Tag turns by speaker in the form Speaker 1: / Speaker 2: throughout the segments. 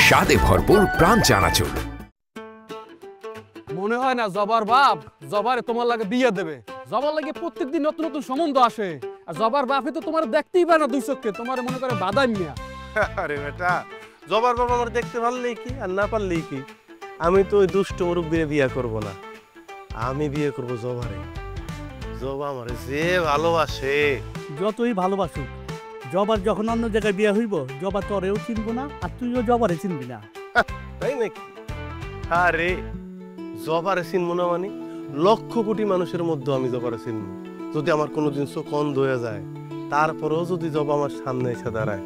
Speaker 1: স্বাদে ভরপুর প্রাণ চানাচুর।
Speaker 2: মনে হয় না জবার বাপ জবারে তোমার লাগে বিয়ে দেবে। জবার লাগে প্রত্যেকদিন নতুন নতুন সম্বন্ধ আসে, আর জবার বাপে তো তোমার দেখতেই পারে না দুই চোখে, তোমার মনে করে বাদাম মিয়া।
Speaker 3: আরে বেটা, জবার বাবা আমার দেখতে পারলেই কি আর না পারলেই কি, আমি তো ওই দুষ্ট মুরব্বীরে বিয়ে করব না, আমি বিয়ে করব জবারে। জবা আমারে যে ভালোবাসে।
Speaker 4: যতই ভালোবাসুক, জবার যখন অন্য জায়গায় বিয়ে হইব, জবা তোরেও চিনবো না আর তুইও জবারে চিনবি না।
Speaker 3: তাই নাকি? আরে জবারে চিনবো না মানে লক্ষ কোটি মানুষের মধ্যে আমি জবারে চিনবো। যদি আমার কোনোদিন চোখ অন্ধ হয়ে যায়, তারপরেও যদি জবা আমার সামনে এসে দাঁড়ায়,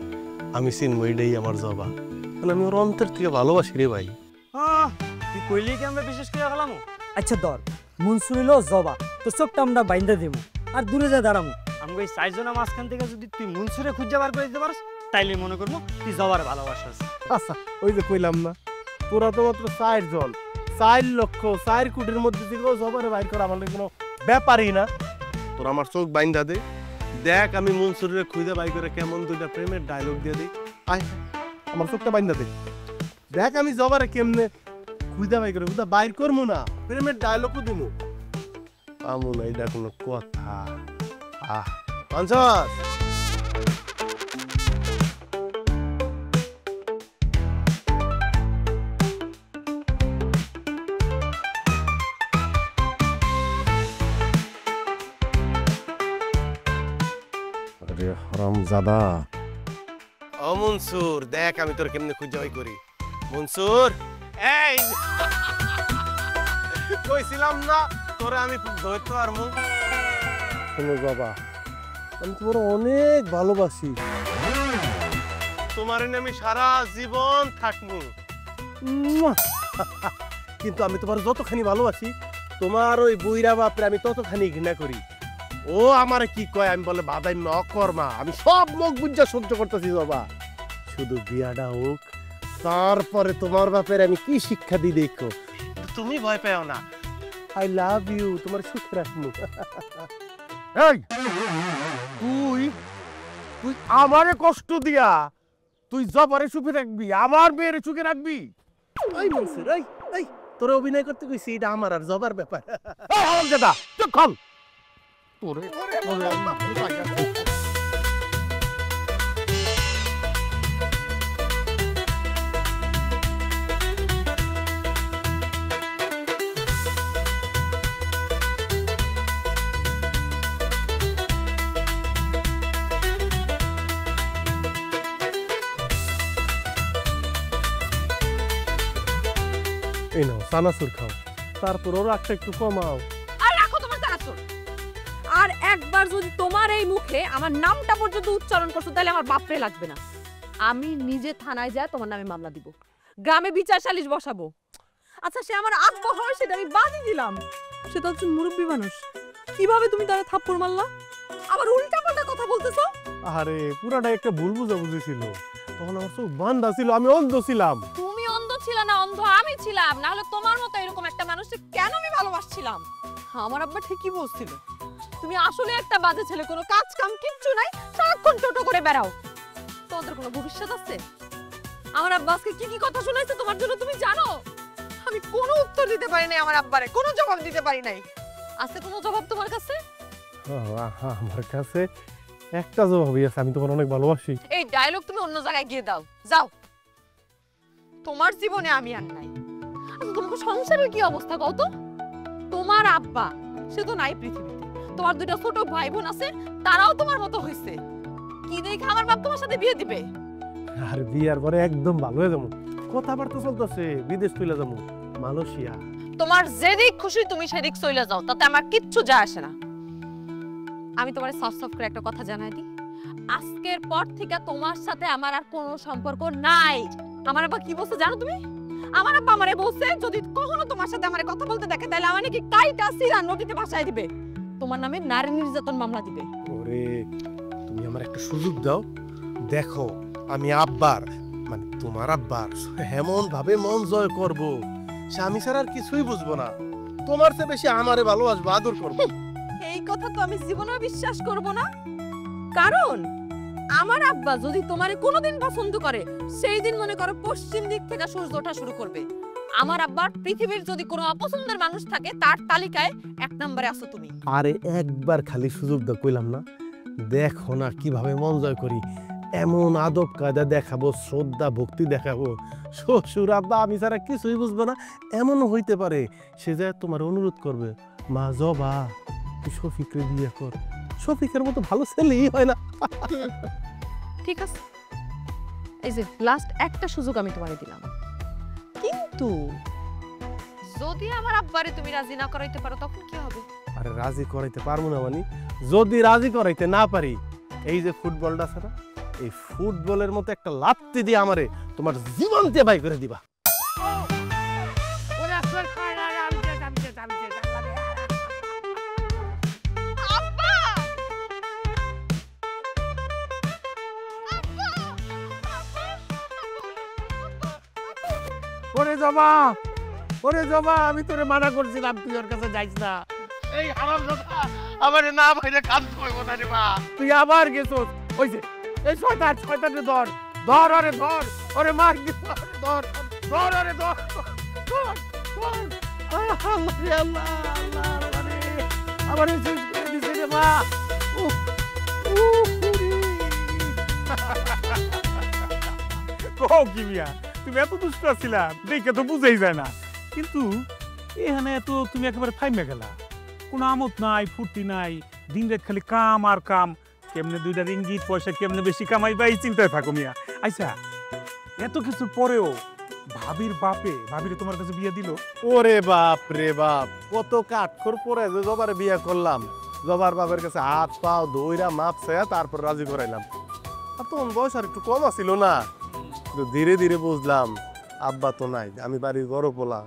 Speaker 3: আমি চিনবো এটাই আমার জবা। মানে আমি ওর অন্তর থেকে ভালোবাসি রে ভাই।
Speaker 4: তুই কইলি কি আমরা বিশেষ করে গেলাম? আচ্ছা ধর, মনসুরিল জবা তো চোখটা আমরা বাইন্দা দেবো আর দূরে যা দাঁড়াবো। আমি ওই চারজনের মাঝখান থেকে যদি তুই মনসুরে খুঁজে বার করে দিতে পারস, তাইলে মনে করবো তুই জবার ভালোবাসাস।
Speaker 3: আচ্ছা, ওই যে কইলাম না, তোরা তো মাত্র 4 জন, 4 লক্ষ 4 কোটির মধ্যে থেকেও জবারে বাইর করা আমার কোনো ব্যাপারই না। তোরা আমার চোখ বাইন্দা দে, দেখ আমি মনসুরের খুঁজে বাই করে কেমন দুইটা প্রেমের ডায়লগ দিয়ে দিই। আয় আমার চোখটা বাইন্দা দে, দেখ আমি জবারে কেমনে খুঁজে বাই করে খুঁজে বাইর করবো না, প্রেমের ডায়লগও দিব। আমু না এটা কোনো কথা? পঞ্চাশ হারামজাদা। ও মনসুর, দেখ আমি তোর কেমনে খুঁজে বাই করি। মনসুর, এই কইছিলাম না তোরে আমি ধরতে পারবো। শোনো বাবা, আমি তোমার অনেক ভালোবাসি, তোমার আমি সারা জীবন থাকবো। কিন্তু আমি তোমার যতখানি ভালোবাসি, তোমার ওই বুইরা বাপরে আমি ততখানি ঘৃণা করি। ও আমার কি কয়, আমি বলে বাদাই অকর্মা, আমি সব মুখ বুঝা সহ্য করতেছি বাবা। শুধু বিয়াটা হোক, তারপরে তোমার বাপের আমি কি শিক্ষা দিই দেখো। তুমি ভয় পাও না, আই লাভ ইউ, তোমার সুখ রাখবো। এই তুই তুই আমারে কষ্ট দিয়া তুই জবারে সুখে রাখবি, আমার মেয়ের সুখে রাখবি? এই মনসুর, এই তোরে অভিনয় করতে কইছি, এটা আমার আর জবার ব্যাপার। এই হারামজাদা, চুপ কর। তোরে এই নাও চানাচুর খাও, তারপর ওর রাগটা একটু কমাও।
Speaker 5: আর রাখো তোমার চানাচুর। আর একবার যদি তোমার এই মুখে আমার নামটা পর্যন্ত উচ্চারণ করছো, তাহলে আমার বাপরে লাগবে না। আমি নিজে থানায় যায় তোমার নামে মামলা দিব, গ্রামে বিচার সালিশ বসাবো। আচ্ছা, সে আমার আব্বা হয় সেটা আমি বাদই দিলাম, সে তো একজন মুরব্বী মানুষ, কিভাবে তুমি তারা থাপ্পড় মারলা? আবার উল্টা পাল্টা কথা বলতেছো।
Speaker 3: আরে পুরাটা একটা ভুল বুঝাবুঝি ছিল, তখন আমার চোখ বান্ধা ছিল, আমি অন্ধ ছিলাম।
Speaker 5: তুমি অন্ধ ছিল না, অন্ধ আমি ছিলাম, না হলে তোমার মতো এরকম একটা মানুষকে কেন আমি ভালোবাসছিলাম? আমার আব্বা ঠিকই বলছিল, তুমি আসলে একটা বাজে ছেলে, কোনো কাজ কাম কিচ্ছু নাই, সারাক্ষণ টোটো করে বেড়াও, তোমাদের কোনো ভবিষ্যৎ আছে? আমার আব্বা আজকে কি কি কথা শুনাইছে তোমার জন্য তুমি জানো? আমি কোনো উত্তর দিতে পারি নাই, আমার আব্বারে কোনো জবাব দিতে পারি নাই। আছে কোনো জবাব তোমার কাছে?
Speaker 3: আমার কাছে একটা জবাবই আছে, আমি তোমার অনেক ভালোবাসি।
Speaker 5: এই ডায়লগ তুমি অন্য জায়গায় গিয়ে দাও, যাও। তোমার জীবনে আমি আর নাই। আচ্ছা, তোমার সংসারের কি অবস্থা কত? তোমার আব্বা সে তো নাই পৃথিবীতে, তোমার দুটো ছোট ভাই বোন আছে, তারাও তোমার মতো হইছে। কি দেখে আমার বাপ তোমার সাথে বিয়ে দিবে?
Speaker 3: আর বিয়ার পরে একদম ভালো হয়ে যাবো, কথাবার্তা চলতেছে, বিদেশ চলে যাবো, মালয়েশিয়া।
Speaker 5: তোমার যেদিক খুশি তুমি সেদিক চলে যাও, তাতে আমার কিচ্ছু যায় আসে না। আমি তোমার সফট করে একটা কথা জানাই দিই, আজকের পর থেকে তোমার সাথে আমার আর কোনো সম্পর্ক নাই। আমার আব্বা কি বলছে জানো তুমি? আমার আব্বা আমারে বলছে, যদি কখনো তোমার সাথে আমারে কথা বলতে দেখে, তাহলে আমার নাকি কাইটা সিরা নদীতে ভাসায় দিবে, তোমার নামে নারী নির্যাতন মামলা দিবে।
Speaker 3: ওরে, তুমি আমার একটা সুযোগ দাও, দেখো আমি আব্বার মানে তোমার আব্বার এমন ভাবে মন জয় করব, স্বামী ছাড়া আর কিছুই বুঝবো না, তোমার চেয়ে বেশি আমারে ভালোবাসবো, আদর করবো।
Speaker 5: এই কথা তো আমি জীবনেও বিশ্বাস করব না। কারণ আমার আব্বা যদি তোমারে কোনোদিন পছন্দ করে, সেই দিন মনে করো পশ্চিম দিক থেকে সূর্য ওঠা শুরু করবে। আমার আব্বার পৃথিবীর যদি কোনো অপছন্দের মানুষ থাকে, তার তালিকায় 1 নম্বরে আছো তুমি।
Speaker 3: আরে একবার খালি সুযোগ দাও কইলাম না, দেখো না কিভাবে মন জয় করি। এমন আদব কায়দা দেখাবো, শ্রদ্ধা ভক্তি দেখাবো, শ্বশুর আব্বা আমি ছাড়া কিছুই বুঝবে না। এমনও হইতে পারে সে যে তোমার অনুরোধ করবে, মা জবা তুই শফিকরে বিয়ে কর। শফিকের মতো ভালো ছেলেই হয় না।
Speaker 5: ঠিক আছে, এই যে লাস্ট একটা সুযোগ আমি তোমারে দিলাম, কিন্তু যদি আমার আব্বারে তুমি রাজি না করাইতে পারো তখন কি হবে?
Speaker 3: আরে রাজি করাইতে পারবো না মানে, যদি রাজি করাইতে না পারি, এই যে ফুটবলটা আছে না, এই ফুটবলের মতো একটা লাত্তি দিয়ে আমারে তোমার জীবন দিয়ে বাই করে দিবা।
Speaker 6: ওরে জমা, ওরে জমা, আমি তোরে মানা করছিলাম তুই ওর কাছে যাইস না। এই হারামজাদা আমারে না ভাইরে কাজ করব না রে মা। তুই আবার গেছস ওইছে এই শয়তানে ধর ধর, ওরে ধর, ওরে মার ধর ধর ওরে ধর ধর। আল্লাহ রে আল্লাহ, আল্লাহ রে আমারে শেষ করে দিছে রে মা।
Speaker 7: কও কি মিয়া, তুমি এত দুষ্ট ছিলা দেখে তো বুঝেই যায় না, কিন্তু এখানে তো তুমি একেবারে ফাইমে গেলা। কোনো আমত নাই, ফুর্তি নাই, দিন রাত খালি কাম আর কাম। কেমনে 2টা রিঙ্গিত পয়সা কেমনে বেশি কামাইবা এই চিন্তায় থাকো মিয়া। আচ্ছা, এত কিছুর পরেও ভাবির ভাবিরে তোমার কাছে বিয়ে দিল?
Speaker 3: ওরে বাপ রে বাপ, কত কাঠখড় পরে যে জবার বিয়ে করলাম। জবার বাবার কাছে হাত পাও দইরা মাপ চাইয়া তারপর রাজি করাইলাম। আর তখন বয়স আর একটু কম আছিল না, ধীরে ধীরে বুঝলাম আব্বা তো নাই, আমি বাড়ির বড় পোলা,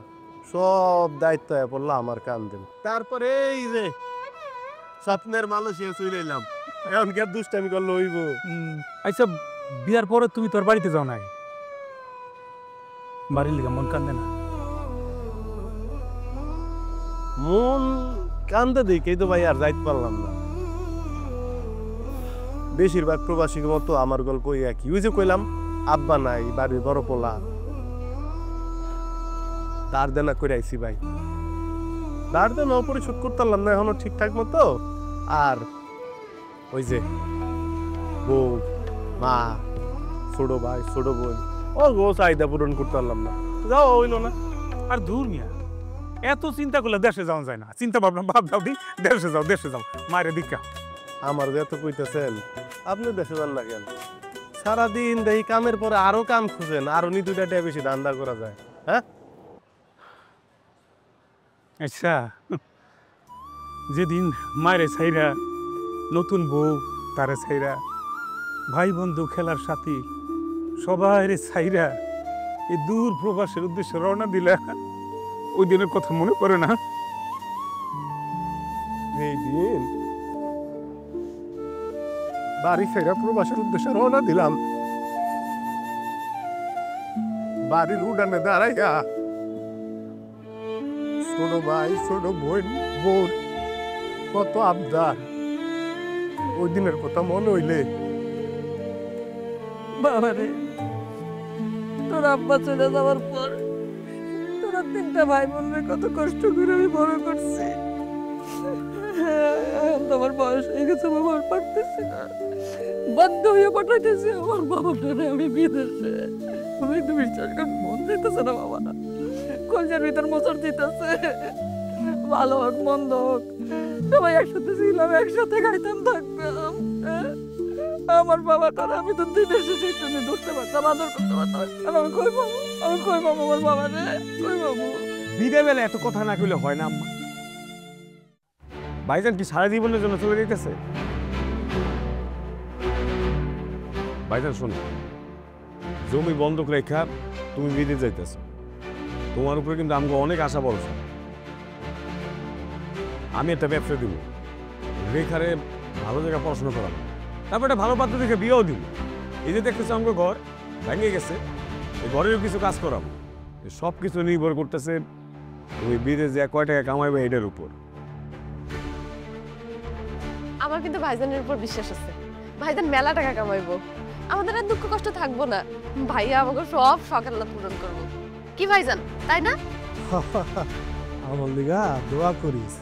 Speaker 3: সব দায়িত্ব পড়লাম আমার কান্দে। তারপরে এই যে স্বপ্নের মালয়েশিয়া চলে এলাম, এখন কি আর দুষ্টামি করলে হইব?
Speaker 7: আচ্ছা, বিয়ার পরে তুমি তোর বাড়িতে যাও নাই? বাড়ির লিগা মন কান্দে না?
Speaker 3: মন কান্দে দেখেই তো ভাই আর যাইতে পারলাম না। বেশিরভাগ প্রবাসীর মতো আমার গল্প একই। ওই যে কইলাম আব্বা নাই, বাড়ির বড় পোলা, দাঁড় দেনা করে আইসি ভাই। দাঁড় দেনা পরিশোধ করতে পারলাম না এখনো ঠিকঠাক মতো। আর ওই যে বউ, মা, ছোট ভাই, ছোট বোন, ও গো চাহিদা পূরণ করতে পারলাম না। যাও হইল না।
Speaker 7: আর দূর মিয়া, এত চিন্তা করলে দেশে যাওয়া যায় না। চিন্তা ভাবনা বাদ দাও দি, দেশে যাও মায়ের দিকা।
Speaker 3: আমার যে এত কইতেছেন, আপনি দেশে যান না কেন? সারাদিন দেখি কামের পরে আরো কাম খুঁজেন, আরো 2টা বেশি ধান্দা করা যায়। হ্যাঁ,
Speaker 7: আচ্ছা, যেদিন মায়ের ছাইরা, নতুন বউ তারে ছাইরা, ভাই বন্ধু খেলার সাথী সবাই ছাইরা এই দূর প্রবাসের উদ্দেশ্যে রওনা দিলা, ওই দিনের কথা মনে পড়ে না?
Speaker 3: এই দিন বাড়ি ফেরা প্রবাসের উদ্দেশ্যে রওনা দিলাম, বাড়ির উঠানে দাঁড়াইয়া ছোট ভাই, ছোট বোন, কত আবদার। ওই দিনের কথা মনে হইলে
Speaker 5: বাবারে, তোর আব্বা চলে যাওয়ার পর তোরা 3টা ভাই বোনের কত কষ্ট করে আমি বড় করছি। এখন তো আমার বয়স হয়ে গেছে, বাবা আর পারতেছি না, বাধ্য হয়ে পাঠাইতেছি আমার বাবাটারে আমি বিদেশে। তুমি একটু বিশ্বাস কর, মন দিতেছে না বাবা, কলজার ভিতর মোচড় দিতেছে। ভালো হোক মন্দ হোক, সবাই একসাথে ছিলাম, একসাথে খাইতাম থাকতাম। আমার বাবা করে আমি তো বিদেশে যেতে ধরতে পারতাম, আদর করতে পারতাম। আমি কই পাবো আমার বাবা রে, কই পাবো?
Speaker 7: বিদে বেলা এত কথা না কইলে হয় না আম্মা। ভাইজান কি সারা জীবনের জন্য চলে যেতেছে?
Speaker 8: ভাইজান শোনো, জমি বন্ধক রেখা তুমি বিদেশ যাইতেছ, তোমার উপরে কিন্তু আমাকে অনেক আশা ভরসা। আমি একটা ব্যবসা দিব, রেখারে ভালো জায়গায় পড়াশোনা করাবো, তারপর একটা ভালো পাত্র দেখে বিয়েও দিব। এই যে দেখতেছে আমাকে ঘর ভেঙে গেছে, এই ঘরেরও কিছু কাজ করাবো। সব কিছু নির্ভর করতেছে তুমি বিদেশ যা কয় টাকা কামাইবে এটার উপর।
Speaker 5: আমার কিন্তু ভাইজানের উপর বিশ্বাস আছে। ভাইজান মেলা টাকা কামাইবো, আমাদের আর দুঃখ কষ্ট থাকবো না। ভাইয়া আমাকে সব শখ আল্লাহ পূরণ করবো। কি ভাইজান, তাই না?
Speaker 3: আমার লিগা দোয়া করিস।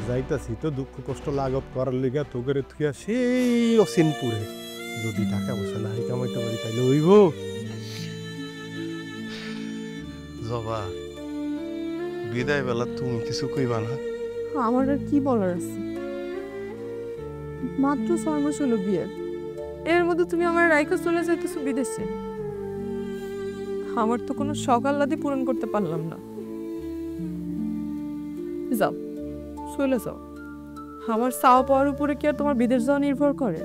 Speaker 3: যাইতাছি তো দুঃখ কষ্ট লাঘব করার লিগা তোকে থুয়া সেই অসিনপুরে। যদি টাকা পয়সা নাই কামাইতে পারি তাইলে হইব। জবা, বিদায় বেলা তুমি কিছু কইবা না?
Speaker 5: আমার আর কি বলার আছে? মাত্র 6 মাস হলো বিয়ে, এর মধ্যে তুমি আমার রাইখা চলে যাইতেছো বিদেশে। আমার তো কোনো শখ আহ্লাদই পূরণ করতে পারলাম না। যাও, চলে যাও। আমার চাওয়া পাওয়ার উপরে কি আর তোমার বিদেশ যাওয়া নির্ভর করে?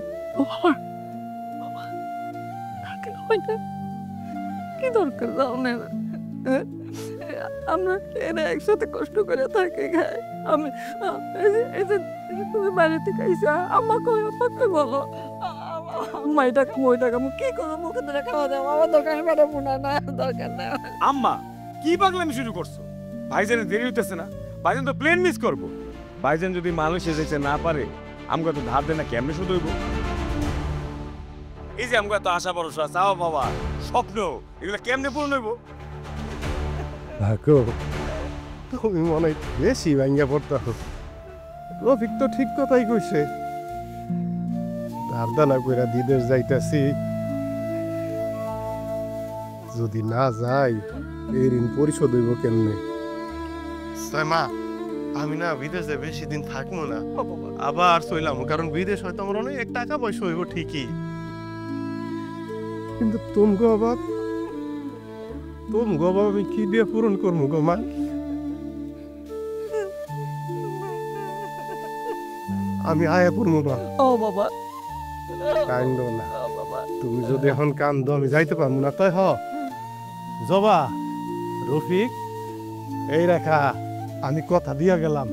Speaker 5: কি দরকার যাও না? আমরা এরা একসাথে কষ্ট করে থাকি খাই। আমি তুমি বাইরে থেকে আইসা আমাকে বলো মাইটা মইটাকে আমি কি করবো? মুখে ধরে খাওয়া দাওয়া আমার দোকানে পাঠাবো না, না দরকার না।
Speaker 8: আম্মা কি পাগলামি শুরু করছো? ভাইজানের দেরি হইতেছে না, ভাইজান তো প্লেন মিস করবো। ভাইজান যদি মালয়েশিয়া যেতে না পারে আমাকে তো ধার দেয় না, কেমনে শুধু হইব? এই যে আমাকে তো আশা ভরসা চাওয়া বাবা স্বপ্ন এগুলো কেমনে পূরণ হইব?
Speaker 3: ভাগো, তুমি মনে হয় বেশি ভাঙ্গা পড়তে হোক। রফিক তো ঠিক কথাই কইছে, ধারদানা কইরা বিদেশ যাইতাছি। যদি না যাই এই ঋণ পরিশোধ হইব কেমনে? মা, আমি না বিদেশে বেশি দিন থাকবো না, আবার চইলাম। কারণ বিদেশ হয়তো আমার অনেক টাকা পয়সা হইব ঠিকই, কিন্তু তুমি অভাব আমি কি দিয়ে পূরণ করবো গো মা? আমি আয়া পড়বো না।
Speaker 5: ও বাবা,
Speaker 3: কান্দ না। তুমি যদি এখন কান্দ আমি যাইতে পারবো না। তাই জবা, রফিক, এই রেখা আমি কথা দিয়া গেলাম,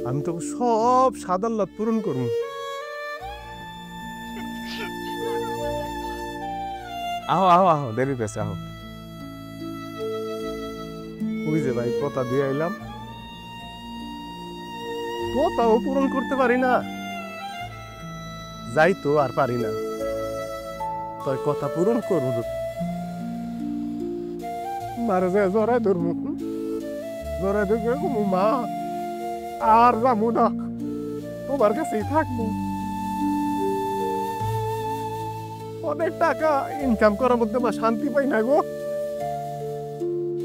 Speaker 3: আমি তো সব সাদাল্লাত পূরণ করবো।
Speaker 8: আহো আহো আহো, দেরি পেছে আহো।
Speaker 3: ওই যে ভাই কথা দিয়ে আইলাম, কথাও পূরণ করতে পারি না, যাই তো আর পারি না। তাই কথা পূরণ করবো, মারা যায় জড়াই ধরবো, জড়াই ধরবো। মা আর যাবো না, তোমার কাছেই থাকবো। অনেক টাকা ইনকাম করার মধ্যে মা শান্তি পাই না গো।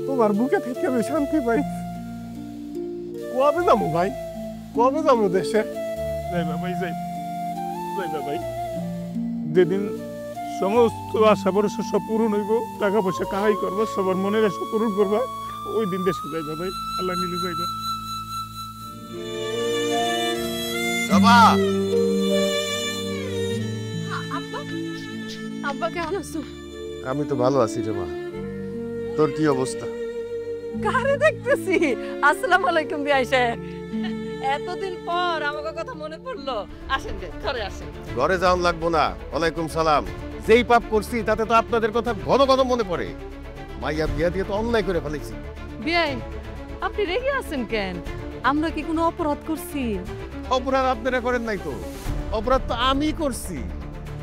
Speaker 3: তোমার বুকে থেকে আমি শান্তি পাই। কবে যাবো ভাই, কবে যাবো দেশে?
Speaker 7: যাই বাবাই যাই, যাই বাবাই। যেদিন সমস্ত আশা ভরসা সব পূরণ হইব, টাকা পয়সা কাহাই করবো, সবার মনের আশা পূরণ করবা, ওই দিন দেশে যাই বাবাই। আল্লাহ নিলে যাইবা।
Speaker 5: আব্বা কেমন আছো?
Speaker 3: আমি তো ভালো আছি রে মা, তোর কি অবস্থা?
Speaker 5: কারে দেখতেছি? আসসালামু আলাইকুম বিআই সাহেব। এতদিন পর আমাকে কথা মনে পড়লো, আসেন গে, ঘরে আসেন।
Speaker 3: ঘরে যাওয়ান লাগবো না, ওয়ালাইকুম সালাম। যেই পাপ করছি তাতে তো আপনাদের কথা ঘন ঘন মনে পড়ে। মাইয়া বিয়া দিয়ে তো অন্যায় করে ফেলেছি।
Speaker 5: বিআই, আপনি রেগে আছেন কেন? আমরা কি কোনো অপরাধ করছি?
Speaker 3: অপরাধ আপনারা করেন নাই তো, অপরাধ তো আমি করছি।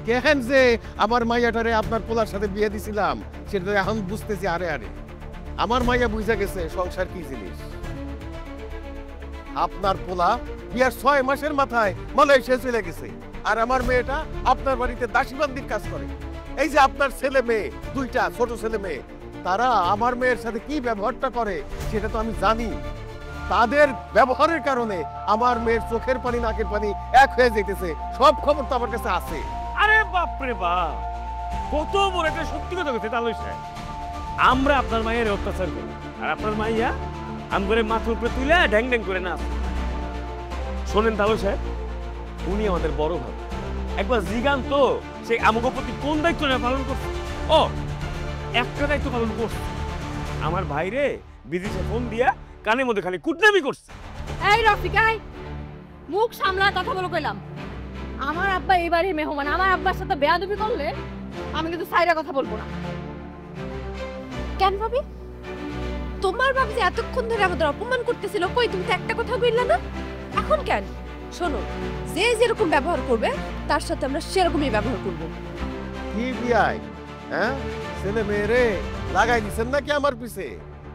Speaker 3: কেন যে আমার মাইয়াটারে আপনার পোলার সাথে বিয়ে দিছিলাম সেটা এখন বুঝতেছি। আরে আরে, আমার মাইয়া বুঝা গেছে সংসার কি জিনিস। আপনার পোলা বিয়ার 6 মাসের মাথায় মালয়েশিয়া চলে গেছে, আর আমার মেয়েটা আপনার বাড়িতে দাসীবান্দির কাজ করে। এই যে আপনার ছেলে মেয়ে, 2টা ছোট ছেলে মেয়ে, তারা আমার মেয়ের সাথে কি ব্যবহারটা করে সেটা তো আমি জানি। তাদের ব্যবহারের কারণে আমার মেয়ের চোখের পানি নাকের পানি এক হয়ে যেতেছে। সব খবর তো আমার কাছে আছে।
Speaker 8: আরে বাপরে বাপ, কত বড় একটা সত্যি কথা কথা তালুই সাহেব। আমরা আপনার মায়ের অত্যাচার করি, আর আপনার মাইয়া আমগরে মাথার উপরে তুলে ড্যাং ড্যাং করে না। শোনেন তালুই সাহেব, উনি আমাদের বড় ভাই। একবার জিগান তো সে আমাকে প্রতি কোন দায়িত্ব পালন করছে। ও একটা দায়িত্ব পালন করছে, আমার ভাইরে বিদেশে ফোন দিয়া কানের মধ্যে খালি কুটনামি করছে।
Speaker 5: এই রফিক, আই মুখ সামলা কথা বলে কইলাম। আমার আব্বা এবারে মেহমান, আমার আব্বার সাথে বেয়াদবি করলে আমি কিন্তু সাইরা কথা বলবো না। কেন ভাবি? তোমার ভাবি যে এতক্ষণ ধরে আমাদের অপমান করতেছিল, কই তুমি তো একটা কথা কইলা না? এখন কেন? শোনো, যে যেরকম ব্যবহার করবে তার সাথে আমরা সেরকমই ব্যবহার করব।
Speaker 3: কি বিয়াই, হ্যাঁ ছেলে মেয়েরে লাগাই দিছেন নাকি আমার পিছে,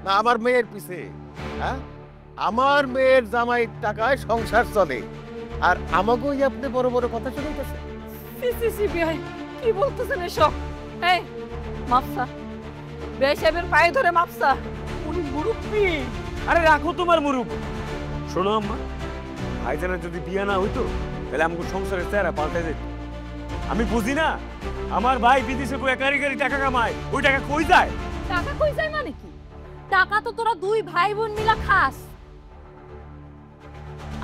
Speaker 3: না আমার মেয়ের পিছে? হ্যাঁ, আমার মেয়ের জামাইয়ের টাকায় সংসার চলে, আর আমাকেই আপনি বড় বড় কথা শুনাইতেছেন।
Speaker 5: সি বিয়াই, কি বলতেছেন এসব? এই মাপসা, বিয়াই সাহেবের পায়ে ধরে মাপসা, উনি মুরব্বি।
Speaker 4: আরে রাখো তোমার মুরুব। শোনো আম্মা, ভাইজানের যদি বিয়ে না হইতো তাহলে আমাকে সংসারের চেহারা পাল্টে যেত। আমি বুঝি না, আমার ভাই বিদেশে বই কারিগরি টাকা কামায়, ওই টাকা কই যায়?
Speaker 5: টাকা কই যায় মানে কি? টাকা তো তোরা দুই ভাই বোন মিলা খাস।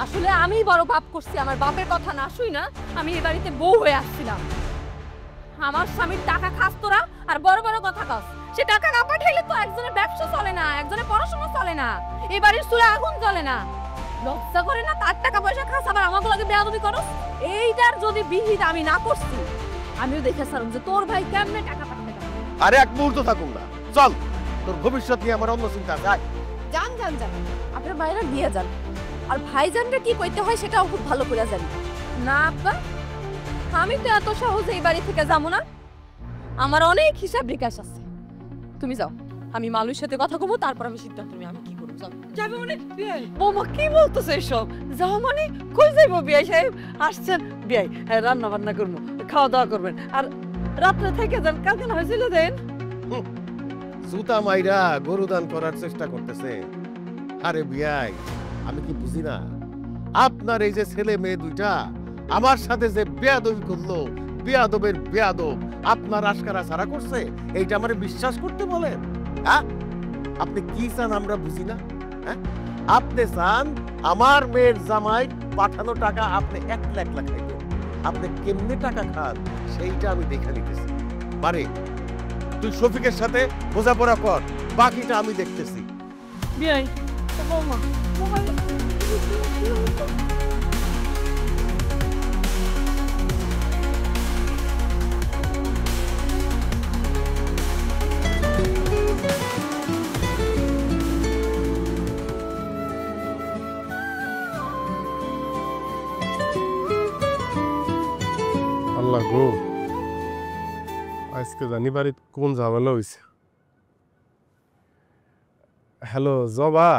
Speaker 5: আসলে আমি বড় পাপ করছি, আমার বাপের কথা না শুই না আমি এই বাড়িতে বউ হয়ে আসছিলাম। আমার স্বামীর টাকা খাস তোরা আর বড় বড় কথা খাস। সে টাকা না পাঠাইলে তো একজনের ব্যবসা চলে না, একজনের পড়াশোনা চলে না, এই বাড়ির চুলে আগুন জ্বলে না। লজ্জা করে না? তার টাকা পয়সা খাস আবার আমাকে লাগে বেয়াদবি করস। এইটার যদি বিহিত আমি না করছি, আমিও দেখে সারুম যে তোর ভাই কেমনে টাকা পাঠাবে।
Speaker 3: আরে এক মুহূর্ত থাকুন না, চল, তোর ভবিষ্যৎ নিয়ে আমার অন্য চিন্তা আছে।
Speaker 5: যান যান যান, আপনার বাইরে দিয়ে যান। আর ভাইজানরা কি কইতে হয় সেটাও খুব ভালো করে জানি। না আব্বা, আমি তো এত সহজে এই বাড়ি থেকে যাবো না, আমার অনেক হিসাব নিকাশ আছে। তুমি যাও, আমি মালুর সাথে কথা বলবো, তারপর আমি সিদ্ধান্ত নিই আমি কি করবো। যাও। যাবে মানে? বৌমা কি বলতেছে এসব? যাও মানে কই যাইবো? বিয়াই সাহেব আসছেন, বিয়াই রান্না বান্না করবো, খাওয়া দাওয়া করবেন, আর রাত্রে থেকে যান, কালকে না হয়েছিল দেন।
Speaker 3: জুতা মাইরা গরু দান করার চেষ্টা করতেছে। আরে বিয়াই, আমি কি বুঝি না আপনার এই যে ছেলে মেয়ে দুইটা আমার সাথে যে বেয়াদবি করলো, বেয়াদবের বেয়াদব আপনার আশকারা ছাড়া করছে, এইটা আমারে বিশ্বাস করতে বলেন? হ্যাঁ, আপনি কি চান আমরা বুঝি না? হ্যাঁ, আপনি চান আমার মেয়ের জামাই পাঠানো টাকা আপনি একলা একলা খাইবেন। আপনি কেমনে টাকা খান সেইটা আমি দেখে নিতেছি। পারে তুই শফিকের সাথে বোঝাপড়া কর, বাকিটা আমি দেখতেছি।
Speaker 5: বিয়াই বৌমা, বৌমা
Speaker 3: আল্লাহ গো, আজকে জানি বাড়িতে কোন ঝামেলা হয়েছে। হ্যালো জবা,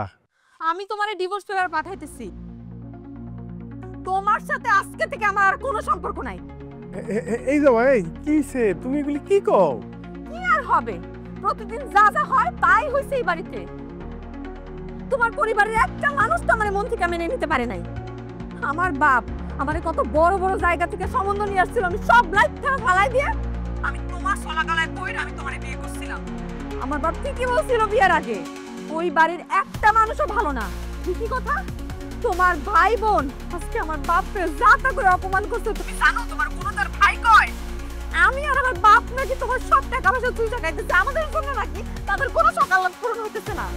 Speaker 5: আমি তোমারে ডিভোর্স পেপার পাঠাইতেছি। তোমার সাথে আজকে থেকে আমার আর কোনো সম্পর্ক নাই।
Speaker 3: এই জবা, এই কিছে তুমি এগুলি কি কও?
Speaker 5: কি আর হবে, প্রতিদিন যা যা হয় তাই হইছে এই বাড়িতে। তোমার পরিবারের একটা মানুষ তো আমার মন থেকে মেনে নিতে পারে নাই। আমার বাপ আমারে কত বড় বড় জায়গা থেকে সম্বন্ধ নিয়ে আসছিল, আমি সব লাইফ থেকে ফালাই দিয়ে আমি তোমার সলা গলায় পইরা আমি তোমারে বিয়ে করছিলাম। আমার বাপ ঠিকই বলছিল বিয়ের আগে, ওই বাড়ির একটা মানুষও ভালো না। ঠিকই কথা, তোমার ভাই বোন আজকে আমার বাপকে যাতা করে অপমান করছে। তুমি জানো তোমার কোনো তার ভাই কয় আমি আর আমার বাপ নাকি তোমার সব টাকা পয়সা তুই টাকাইতেছে আমাদের জন্য, নাকি তাদের কোনো সকাল পূরণ হইতেছে না।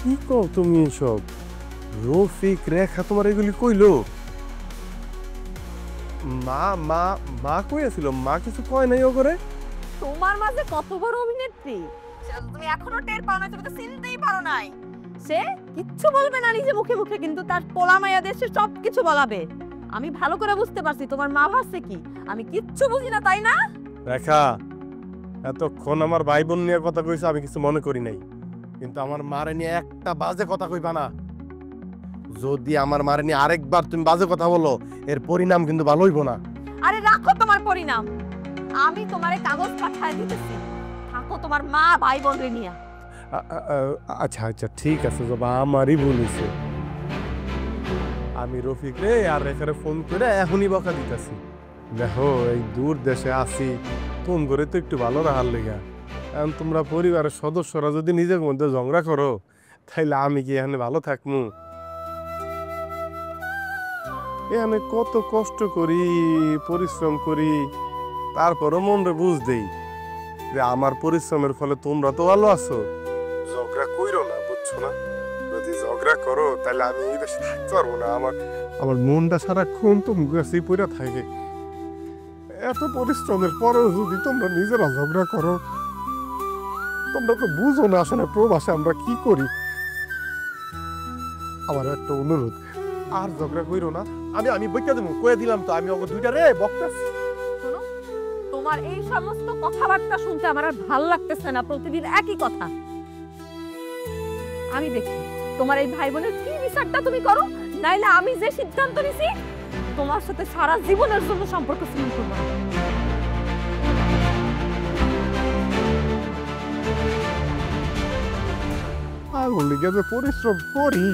Speaker 3: কি কও তুমি এসব? রফিক রেখা তোমার এগুলি কইলো? মা মা মা কইয়াছিল, মা কিছু কয় নাই ও করে?
Speaker 5: তোমার মাঝে কত বড় অভিনেত্রী সেটা তুমি এখনো টের পাও না, তুমি তো চিনতেই পারো নাই। সে কিচ্ছু বলবে না নিজে মুখে মুখে, কিন্তু তার পোলা মাইয়াদের সে সব কিছু বলাবে। আমি ভালো করে বুঝতে পারছি তোমার মা ভাবছে কি আমি কিচ্ছু বুঝি না, তাই না?
Speaker 3: রেখা, এতক্ষণ আমার ভাই বোন নিয়ে কথা কইছো আমি কিছু মনে করি নাই, কিন্তু আমার মারে নিয়ে একটা বাজে কথা কইবা না। যদি আমার মারে নিয়ে আরেকবার তুমি বাজে কথা বলো, এর পরিণাম কিন্তু ভালো হইব না।
Speaker 5: আরে রাখো তোমার পরিণাম, আমি তোমারে কাগজ পাঠায় দিতেছি, থাকো তোমার মা ভাই বোনরে নিয়ে।
Speaker 3: আচ্ছা আচ্ছা ঠিক আছে বাবা, আমারই ভুল হয়েছে। আমি রফিক রে আর রেখারে ফোন করে এখনই বকা দিতেছি। দেখো এই দূর দেশে আছি, তোম করে তো একটু ভালো রাখার লেগা। এখন তোমরা পরিবারের সদস্যরা যদি নিজের মধ্যে ঝগড়া করো, তাইলে আমি কি এখানে ভালো থাকবো? এখানে কত কষ্ট করি, পরিশ্রম করি, তারপরও মনরে বুঝ দেই যে আমার পরিশ্রমের ফলে তোমরা তো ভালো আছো। ঝগড়া কইরো না, বুঝছো না? যদি ঝগড়া করো তাহলে আমি এই দেশে থাকতে পারবো না। আমার মনটা সারাক্ষণ তুমি কাছেই পড়ে থাকে। এত পরিশ্রমের পরেও যদি তোমরা নিজেরা ঝগড়া করো, তোমরা তো বুঝো না আসলে প্রবাসে আমরা কি করি। আমার একটা অনুরোধ, আর ঝগড়া কইরো না, আমি বইটা দেবো, কয়ে দিলাম তো আমি ওকে দুইটা রে বকতাছি।
Speaker 5: শোনো, তোমার এই সমস্ত কথাবার্তা শুনতে আমার আর ভালো লাগতেছে না, প্রতিদিন একই কথা। আমি দেখি তোমার এই ভাই বোনের কি বিচারটা তুমি করো, নাইলে আমি যে সিদ্ধান্ত নিছি তোমার সাথে সারা জীবনের জন্য সম্পর্ক ছিন্ন করবো।
Speaker 3: আগুন লেগে যে পরিশ্রম করি।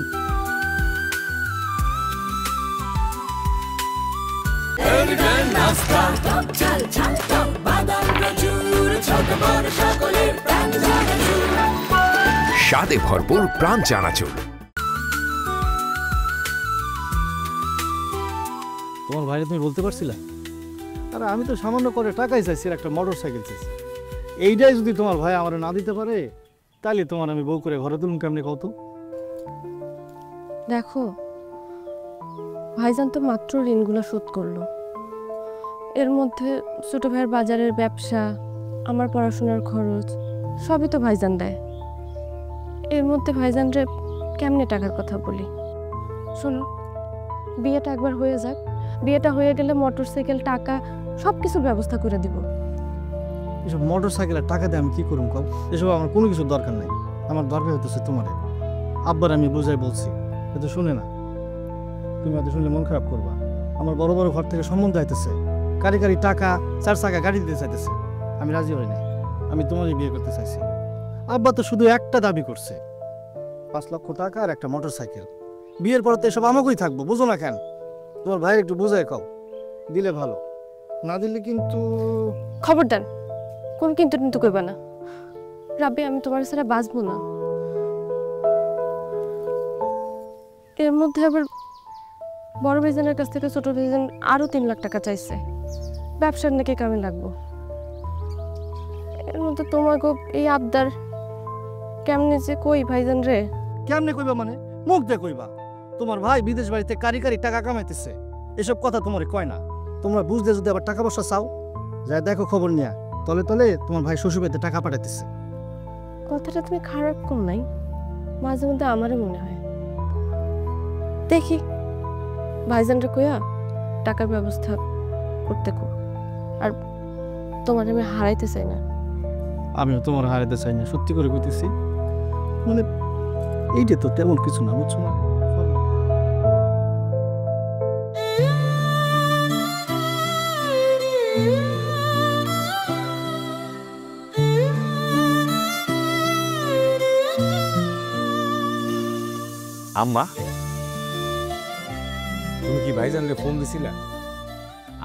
Speaker 1: স্বাদে ভরপুর প্রাণ চানাচুর।
Speaker 9: তোমার ভাইরে তুমি বলতে পারছিলা? আরে আমি তো সামান্য করে টাকাই চাইছি, একটা মোটর সাইকেল চাইছি। এইটাই যদি তোমার ভাই আমার না দিতে পারে, তাহলে তোমার আমি বউ করে ঘরে তুলুম কেমনি কত?
Speaker 10: দেখো ভাইজান তো মাত্র ঋণগুলো শোধ করলো, এর মধ্যে ছোট ভাইয়ের বাজারের ব্যবসা, আমার পড়াশোনার খরচ সবই তো ভাইজান দেয়। এর মধ্যে ভাইজানরে কেমনে টাকার কথা বলি? শোনো, বিয়েটা একবার হয়ে যাক, বিয়েটা হয়ে গেলে মোটর সাইকেল, টাকা সব কিছুর ব্যবস্থা করে দিব।
Speaker 9: এসব মোটর সাইকেলের টাকা দিয়ে আমি কি করুম কও? এসব আমার কোনো কিছুর দরকার নাই। আমার দরকার হইতেছে তোমারে। আব্বার আমি বুঝাই বলছি, কিন্তু শুনে না। তুমি হয়তো শুনলে মন খারাপ করবা। আমার বড় বড় ঘর থেকে সম্বন্ধ আইতেছে, কারি কারি টাকা, 4 চাকা গাড়ি দিতে চাইতেছে। আমি রাজি হই নাই, আমি তোমারই বিয়ে করতে চাইছি। আব্বা তো শুধু একটা দাবি করছে, 5 লক্ষ টাকা আর একটা মোটর সাইকেল। বিয়ের পর তো এসব আমাকেই থাকবো, বুঝো না কেন? তোমার ভাই একটু বুঝাই কও, দিলে ভালো, না দিলে কিন্তু।
Speaker 10: খবরদার, কোন কিন্তু কিন্তু কইবা না। রাব্বি, আমি তোমার ছাড়া বাঁচবো না। এর মধ্যে আবার বড় ভাইজানের কাছ থেকে ছোট ভাইজান আরো 3 লাখ টাকা চাইছে, ব্যবসার নাকি কামে লাগবো। এর মধ্যে তোমাকে এই আবদার কেমনে যে কই ভাইজান রে?
Speaker 9: কেমনে কইবা মানে? মুখ দিয়ে কইবা। তোমার ভাই বিদেশ বাড়িতে কারি কারি টাকা কামাইতেছে, এসব কথা তোমারে কয় না। তোমরা বুঝলে যদি আবার টাকা পয়সা চাও, যাই দেখো খবর নিয়া, তলে তলে তোমার ভাই শ্বশুর বাড়িতে টাকা পাঠাইতেছে।
Speaker 10: কথাটা তুমি খারাপ কম নাই, মাঝে মধ্যে আমারও মনে হয়। দেখি ভাইজানরে কইয়া টাকার ব্যবস্থা করতে কো। আর তোমার আমি হারাইতে চাই না।
Speaker 9: আমিও তোমার হারাইতে চাই না, সত্যি করে কইতেছি। মানে এইটা তো তেমন কিছু না, বুঝছো না?
Speaker 8: আম্মা, তুমি কি ভাইজানকে ফোন দিছিলা?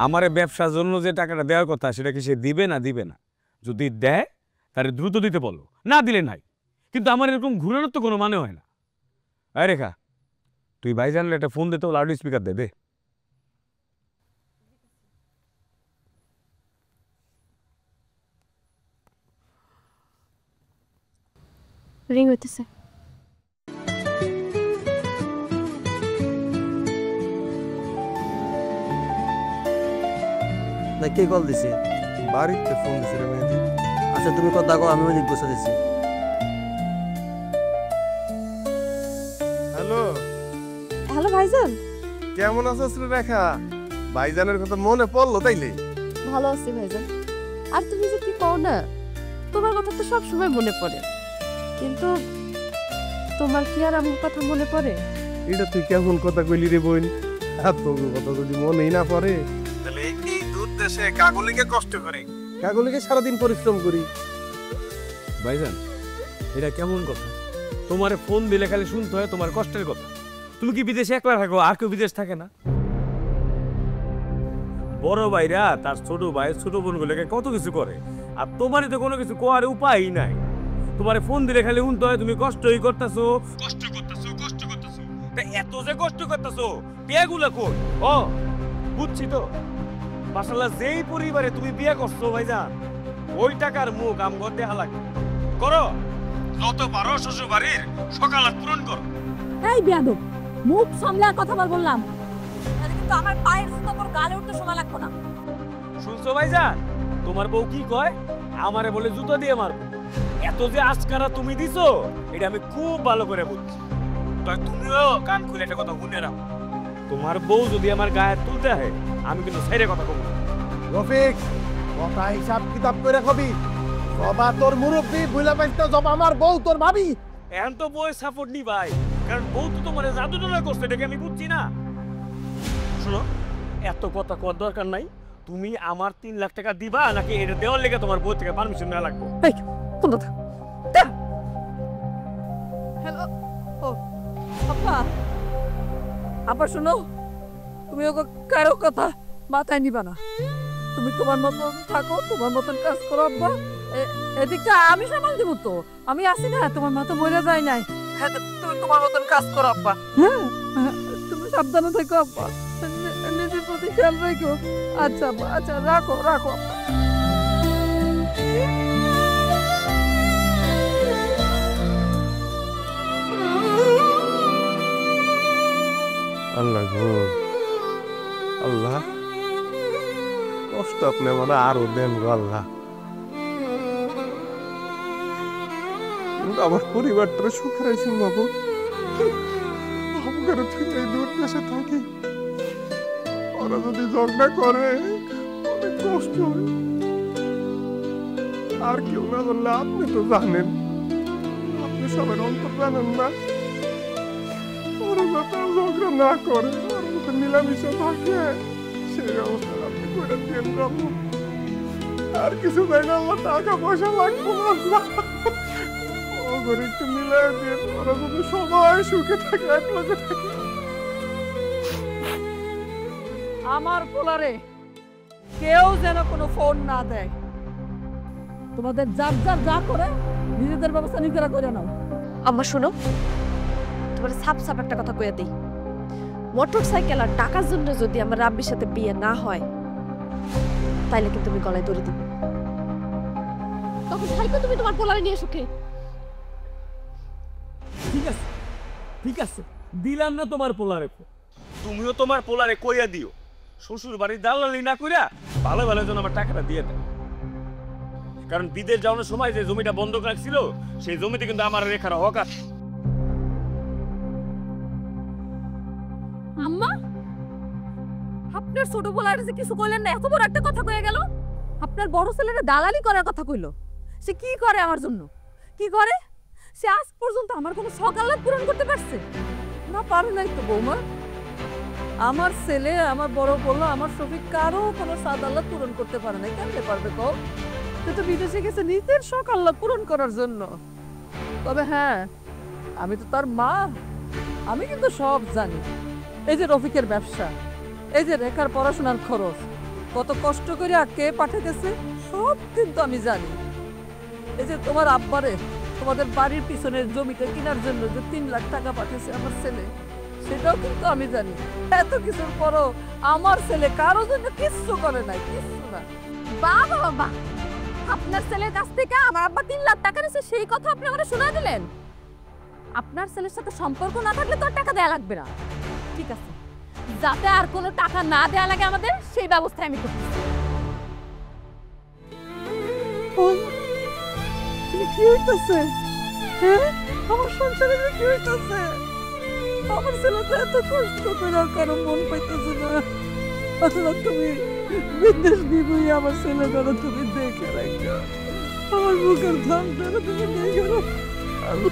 Speaker 8: আমারে ব্যবসার জন্য যে টাকাটা দেওয়ার কথা, সেটা কি সে দিবে না দিবে না? যদি দেয় তাহলে দ্রুত দিতে বলো, না দিলে নাই। কিন্তু আমার এরকম ঘুরানোর তো কোনো মানে হয় না। আরে রেখা, তুই ভাইজানলে একটা ফোন দিতে, লাউড স্পিকার দেবে।
Speaker 10: রিং হইতেছে।
Speaker 11: কে কল দিছে?
Speaker 3: বাড়িতে ফোন দিছে রে মেহেদি।
Speaker 11: আচ্ছা তুমি কথা কও, আমি ওদিক বসে দিছি।
Speaker 3: হ্যালো
Speaker 10: হ্যালো ভাইজান,
Speaker 3: কেমন আছিস রে রেখা? ভাইজানের কথা মনে পড়লো তাইলে?
Speaker 10: ভালো আছি ভাইজান। আর তুমি যে কি কও না, তোমার কথা তো সব সময় মনে পড়ে, কিন্তু তোমার কি আর আমার কথা মনে পড়ে?
Speaker 3: এটা তুই কেমন কথা কইলি রে বোন? আর তোর কথা যদি মনেই না পড়ে, তাহলে এই দূর দেশে কাগলিকে কষ্ট করে, কাগলিকে সারাদিন পরিশ্রম করি।
Speaker 8: ভাইজান, এটা কেমন কথা? তোমারে ফোন দিলে খালি শুনতে হয় তোমার কষ্টের কথা। তুমি কি বিদেশে একলা থাকো? আর কেউ বিদেশ থাকে না? বড় ভাইরা তার ছোট ভাই ছোট বোনগুলোকে কত কিছু করে, আর তোমারই তো কোনো কিছু করার উপায়ই নাই। তোমারে ফোন দিলে খালি শুনতে হয় তুমি কষ্টই করতেছো, কষ্ট করতেছো, কষ্ট করতেছো। এত যে কষ্ট করতেছো, বিয়েগুলো কই? ও বুঝছি তো, মাশাআল্লাহ, যেই পরিবারে তুমি বিয়ে করছো ভাইজান, ওই টাকার মুখ আমগো দেখা লাগে। করো যত পারো শ্বশুর বাড়ির সকালাত পূরণ করো।
Speaker 5: এই বেয়াদব, মুখ সামলে কথা বললাম, তাহলে কিন্তু আমার পায়ের জুতো তোর গালে উঠতে সময় লাগবে না।
Speaker 8: শুনছো ভাইজান, তোমার বউ কি কয়? আমারে বলে জুতো দিয়ে মারবো। এত যে আজকারা তুমি দিছো, এটা আমি খুব ভালো করে বুঝছি। তাই তুমিও কান খুলে একটা কথা শুনে রাখো,
Speaker 7: তোমার বউ যদি আমার গায়ে তুলতে হয় আমি কিন্তু সাইডে কথা বলবো।
Speaker 3: রফিক কথা হিসাব কিতাব করে কবি জবা তোর মুরব্বী বুঝলা পাইছ না জবা আমার বউ তোর ভাবি
Speaker 7: এখন তো বউ সাপোর্ট নি ভাই, কারণ বউ তো তোমার জাদু টোনা করছে, এটাকে আমি বুঝছি না। শোনো, এত কথা কর দরকার নাই। তুমি আমার 3 লাখ টাকা দিবা নাকি এটা দেওয়ার লেগে তোমার বউ থেকে পারমিশন নেওয়া লাগবে?
Speaker 5: হ্যালো ও আব্বা, আব্বা শোনো, তুমি ওকে কারো কথা মাথায় নিবা না। তুমি তোমার মতন থাকো, তোমার মতন কাজ করো আব্বা। এদিকটা আমি সামাল দিব তো, আমি আছি না, তোমার মাথা মরে যায় নাই। হ্যাঁ, তুমি তোমার মতন কাজ করো আব্বা। হ্যাঁ, তুমি সাবধানে থেকো আব্বা, নিজের প্রতি খেয়াল রেখো। আচ্ছা আব্বা, আচ্ছা রাখো রাখো আব্বা।
Speaker 3: আল্লাহ গো আল্লাহ, কষ্ট আপনি মানে আরো দেন গো আল্লাহ। আমার পরিবারটা সুখে রাখছেন বাবু, আমার থেকে এই দূর দেশে থাকি, ওরা যদি ঝগড়া করে অনেক কষ্ট হয়। আর কেউ না বললে আপনি তো জানেন, আপনি সবার অন্তর জানেন না। ওরা যাতে ঝগড়া না করে, ওরা যাতে মিলামিশা থাকে, সেই ব্যবস্থা আপনি করে দিন বাবু। আর কিছু চাই না, আমার টাকা পয়সা লাগবে না, ওদের একটু মিলাই দিন, ওরা যদি সবাই সুখে থাকে, এক লগে থাকে।
Speaker 5: আমার পোলারে কেউ যেন কোনো ফোন না দেয়। তোমাদের যার যার যা করে নিজেদের ব্যবস্থা নিজেরা করে নাও।
Speaker 10: আম্মা শোনো, তোমার সাপ সাপ একটা কথা কইয়া দিই। মোটর সাইকেল আর টাকার জন্য যদি আমার রাব্বির সাথে বিয়ে না হয়, তাইলে কিন্তু তুমি গলায় দড়ি দিবে। তখন থাইকো তুমি তোমার পোলারে নিয়ে সুখে।
Speaker 7: ঠিক আছে, ঠিক আছে, দিলাম না তোমার পোলারে। তুমিও তোমার পোলারে কইয়া দিও, শ্বশুর বাড়ির দালালি না কইরা ভালো ভালো যেন আমার টাকাটা দিয়ে দেয়। কারণ বিদেশ যাওয়ার সময় যে জমিটা বন্ধক রাখছিল, সেই জমিতে কিন্তু আমার রেখার হক আছে।
Speaker 5: আম্মা, আপনার ছোট পোলারে যে কিছু কইলেন না, এত বড় একটা কথা কয়ে গেল। আপনার বড় ছেলেরা দালালি করার কথা কইলো। সে কি করে আমার জন্য? কি করে? সে আজ পর্যন্ত আমার কোনো শখ আহ্লাদ পূরণ করতে পারছে না? পারে নাই তো বৌমা। আমার ছেলে, আমার বড় পোলা, আমার শফিক কারো কোনো স্বাদ আহ্লাদ পূরণ করতে পারে নাই। কেমনে পারবে কও? সে তো বিদেশে গেছে নিজের শখ আহ্লাদ পূরণ করার জন্য। তবে হ্যাঁ, আমি তো তার মা, আমি কিন্তু সব জানি। এই যে রফিকের ব্যবসা, এই যে রেখার পড়াশোনার খরচ, কত কষ্ট করে কে পাঠাইতেছে, সব কিন্তু আমি জানি। এই যে তোমার আব্বারে তোমাদের বাড়ির পিছনের জমিটা কেনার জন্য যে 3 লাখ টাকা পাঠিয়েছে আমার ছেলে, সেটাও কিন্তু আমি জানি। এত কিছুর পরও আমার ছেলে কারো জন্য কিচ্ছু করে নাই, কিচ্ছু না। বাবা বাবা, আপনার ছেলের কাছ থেকে আমার আব্বা 3 লাখ টাকা নিয়েছে, সেই কথা আপনি আমাকে শোনা দিলেন? আপনার ছেলের সাথে সম্পর্ক না থাকলে তো টাকা দেয়া লাগবে না। ঠিক আছে, যাতে আর কোনো টাকা না দেয়া লাগে আমাদের, সেই ব্যবস্থা আমি করতেছি। কি হইতেছে? হ্যাঁ, আমার সংসারে কি হইতেছে? আমার ছেলে তো এত কষ্ট করে কারো মন পাইতেছে না। আসলে তুমি বিদেশ দিবই, আমার ছেলে ধরো তুমি দেখে রাখো, আমার বুকের ধান ধরে তুমি দেখে রাখো।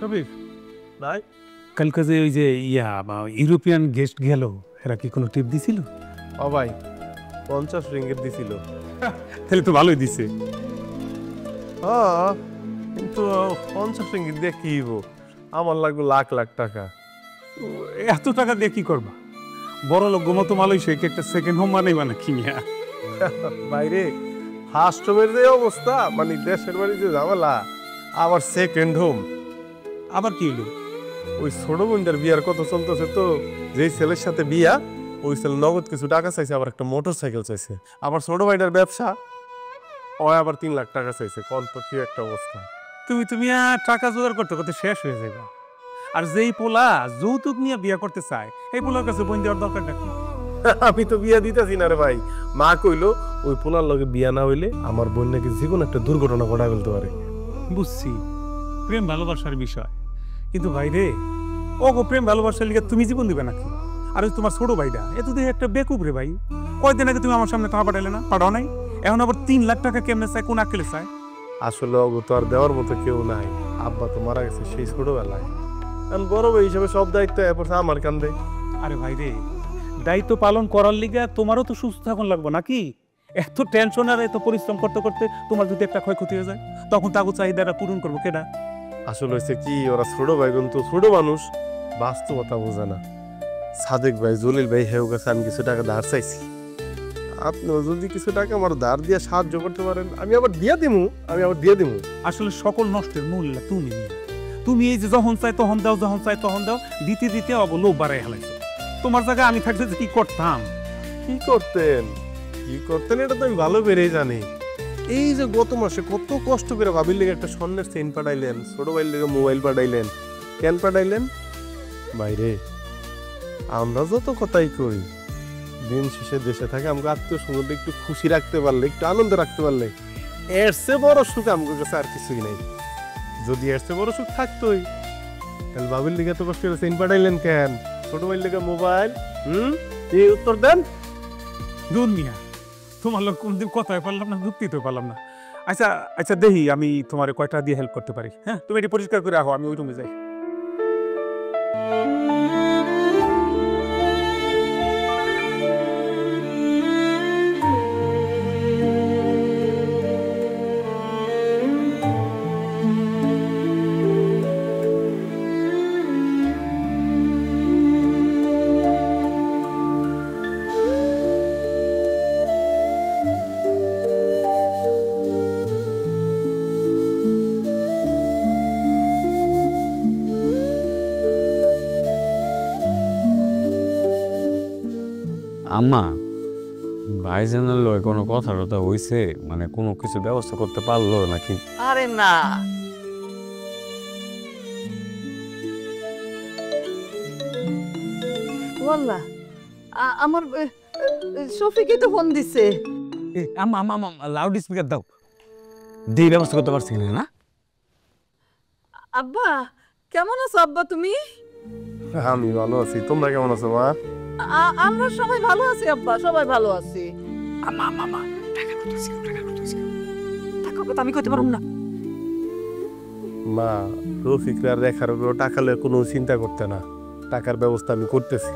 Speaker 7: শফিক ভাই, কালকে যে ওই যে ইউরোপিয়ান গেস্ট গেল, এরা কি কোনো টিপ দিছিল?
Speaker 3: ও ভাই, 50 রিঙ্গিত দিছিল।
Speaker 7: তাহলে তো ভালোই দিছে।
Speaker 3: হ্যাঁ, কিন্তু 50 রিঙ্গিত দিয়ে কি হইব? আমার লাগবে লাখ লাখ টাকা।
Speaker 7: এত টাকা দিয়ে কি করবা? বড় লোক মতো মালয়েশিয়া একটা সেকেন্ড হোম বানাইবা না কিনিয়া?
Speaker 3: বাইরে ফার্স্ট হোমের যে অবস্থা, মানে দেশের বাড়ি যে ঝামেলা, আবার সেকেন্ড হোম।
Speaker 7: আবার কি হলো?
Speaker 3: ওই ছোট বোনটার বিয়ার কথা চলতেছে তো, যেই ছেলের সাথে বিয়া, ওই ছেলে নগদ কিছু টাকা চাইছে, আবার একটা মোটর সাইকেল চাইছে। আবার ছোট ভাইটার ব্যবসা, ও আবার 3 লাখ টাকা চাইছে, কোন তো কি একটা অবস্থা।
Speaker 7: তুমি আর টাকা জোগাড় করতে করতে শেষ হয়ে যাবে। আর যেই পোলা যৌতুক নিয়ে বিয়ে করতে চায় এই পোলার কাছে বোন দেওয়ার দরকার নাকি?
Speaker 3: আমি তো বিয়া দিতেছি না রে ভাই। মা কইলো ওই পোলার লগে বিয়া না হইলে আমার বোন নাকি যে কোনো একটা দুর্ঘটনা ঘটায় ফেলতে পারে।
Speaker 7: বুঝছি, প্রেম ভালোবাসার বিষয়, কিন্তু ভাই রে ওগো প্রেম ভালোবাসার লিগে তুমি জীবন দিবে নাকি? আর ওই তোমার ছোট ভাইটা এ তো দেখে একটা বেকুব রে ভাই। কয়দিন আগে তুমি আমার সামনে টাকা পাঠাইলে না? পাঠাও নাই। এখন আবার 3 লাখ টাকা কেমনে চায়, কোন আকেলে চায়?
Speaker 3: আসলে ওগো তো আর দেওয়ার মতো কেউ নাই। আব্বা তো মারা গেছে সেই ছোটবেলায়। আমি বড় ভাই হিসেবে সব দায়িত্ব এরপর আমার কান্দে।
Speaker 7: আরে ভাই রে, দায়িত্ব পালন করার লিগে তোমারও তো সুস্থ থাকুন লাগবে নাকি? এত টেনশন আর এত পরিশ্রম করতে করতে তোমার যদি একটা ক্ষয়ক্ষতি হয়ে যায় তখন তাকে চাহিদাটা পূরণ করবো কেডা?
Speaker 3: আসলে হয়েছে কি, ওরা ছোট ভাই কিন্তু ছোট মানুষ, বাস্তবতা বোঝে না। সাদেক ভাই, জলিল ভাই হেউ কাছে আমি কিছু টাকা ধার চাইছি। আপনিও যদি কিছু টাকা আমার ধার দিয়ে সাহায্য করতে পারেন আমি আবার দিয়ে দিমু।
Speaker 7: আসলে সকল নষ্টের মূল তুমি নিয়ে। তুমি এই যে যখন চাই তখন দাও, যখন চাই তখন দাও, দিতে দিতে লোভ বাড়াই হেলাইছো। তোমার জায়গায় আমি থাকলে যে কি করতাম?
Speaker 3: কি করতেন এটা তো আমি ভালো বেড়েই জানি। এই যে গত মাসে কত কষ্ট করে ভাবির লেগে একটা স্বর্ণের চেইন পাঠাইলেন, ছোট ভাইয়ের লেগে মোবাইল পাঠাইলেন, কেন পাঠাইলেন? বাইরে আমরা যত কথাই করি, দিন শেষে দেশে থাকে আমাকে আত্মীয় স্বজনদের একটু খুশি রাখতে পারলে, একটু আনন্দ রাখতে পারলে এর চেয়ে বড় সুখ আমাদের কাছে আর কিছুই নেই। যদি এর চেয়ে বড় সুখ থাকতোই তাহলে ভাবির লেগে এত কষ্ট করে চেইন পাঠাইলেন কেন? ছোট ভাইয়ের লেগে মোবাইল, এই উত্তর দেন।
Speaker 7: দুনিয়া তোমার লোক কোনদিন কথাই পারলাম না, যুক্তিতে পারলাম না। আচ্ছা দেখি আমি তোমার কয়টা দিয়ে হেল্প করতে পারি। হ্যাঁ, তুমি এটি পরিষ্কার করে রাখো, আমি ওই রুমে যাই।
Speaker 8: আম্মা, ভাইজানের লয় কোনো কথা টথা হইছে? মানে কোনো কিছু ব্যবস্থা করতে পারলো নাকি?
Speaker 6: আরে না, ওয়াল্লাহ আমার শফিকই তো ফোন দিছে।
Speaker 8: আম্মা লাউড স্পিকার দাও, দিয়ে ব্যবস্থা করতে পারছি না?
Speaker 5: আব্বা কেমন আছো আব্বা তুমি?
Speaker 3: আমি ভালো আছি, তোমরা কেমন আছো মা?
Speaker 5: আমরা সবাই ভালো আছি আব্বা, সবাই ভালো আছি। টাকা কথা আমি কইতে পারুম না।
Speaker 3: মা, রফিকরা রেখার উপর টাকা লয়ে কোনো চিন্তা করতে না, টাকার ব্যবস্থা আমি করতেছি।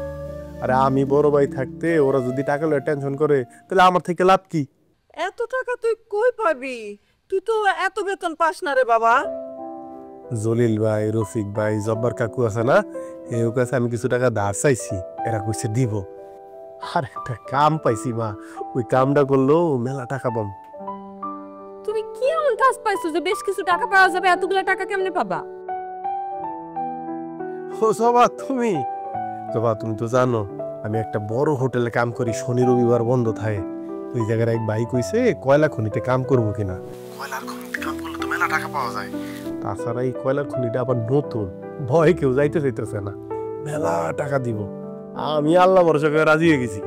Speaker 3: আরে আমি বড় ভাই থাকতে ওরা যদি টাকা লয়ে টেনশন করে তাহলে আমার থেকে লাভ কি?
Speaker 5: এত টাকা তুই কই পাবি? তুই তো এত বেতন পাস না রে বাবা।
Speaker 3: জলিল ভাই, রফিক ভাই, জব্বার কাকু আছে না, এর কাছে আমি কিছু টাকা ধার চাইছি, এরা কইছে দিব। আর একটা কাম পাইছি মা, ওই কামটা করলেও মেলা টাকা পাম।
Speaker 5: তুমি কি এমন কাজ পাইছো যে বেশ কিছু টাকা পাওয়া যাবে? এতগুলা টাকা কেমনে পাবা?
Speaker 3: ও জবা, তুমি তো জানো আমি একটা বড় হোটেলে কাম করি, শনি রবিবার বন্ধ থাকে। ওই জায়গায় এক ভাই কইছে কয়লা খনিতে কাম করবো কিনা। কয়লার খনিতে কাম করলে তো মেলা টাকা পাওয়া যায়। তাছাড়া এই কয়লার খনিটা আবার নতুন, ভয় কেউ যাইতেছে না, মেলা টাকা দিব। আমি আল্লাহ ভরসা করে রাজি হয়ে গেছি।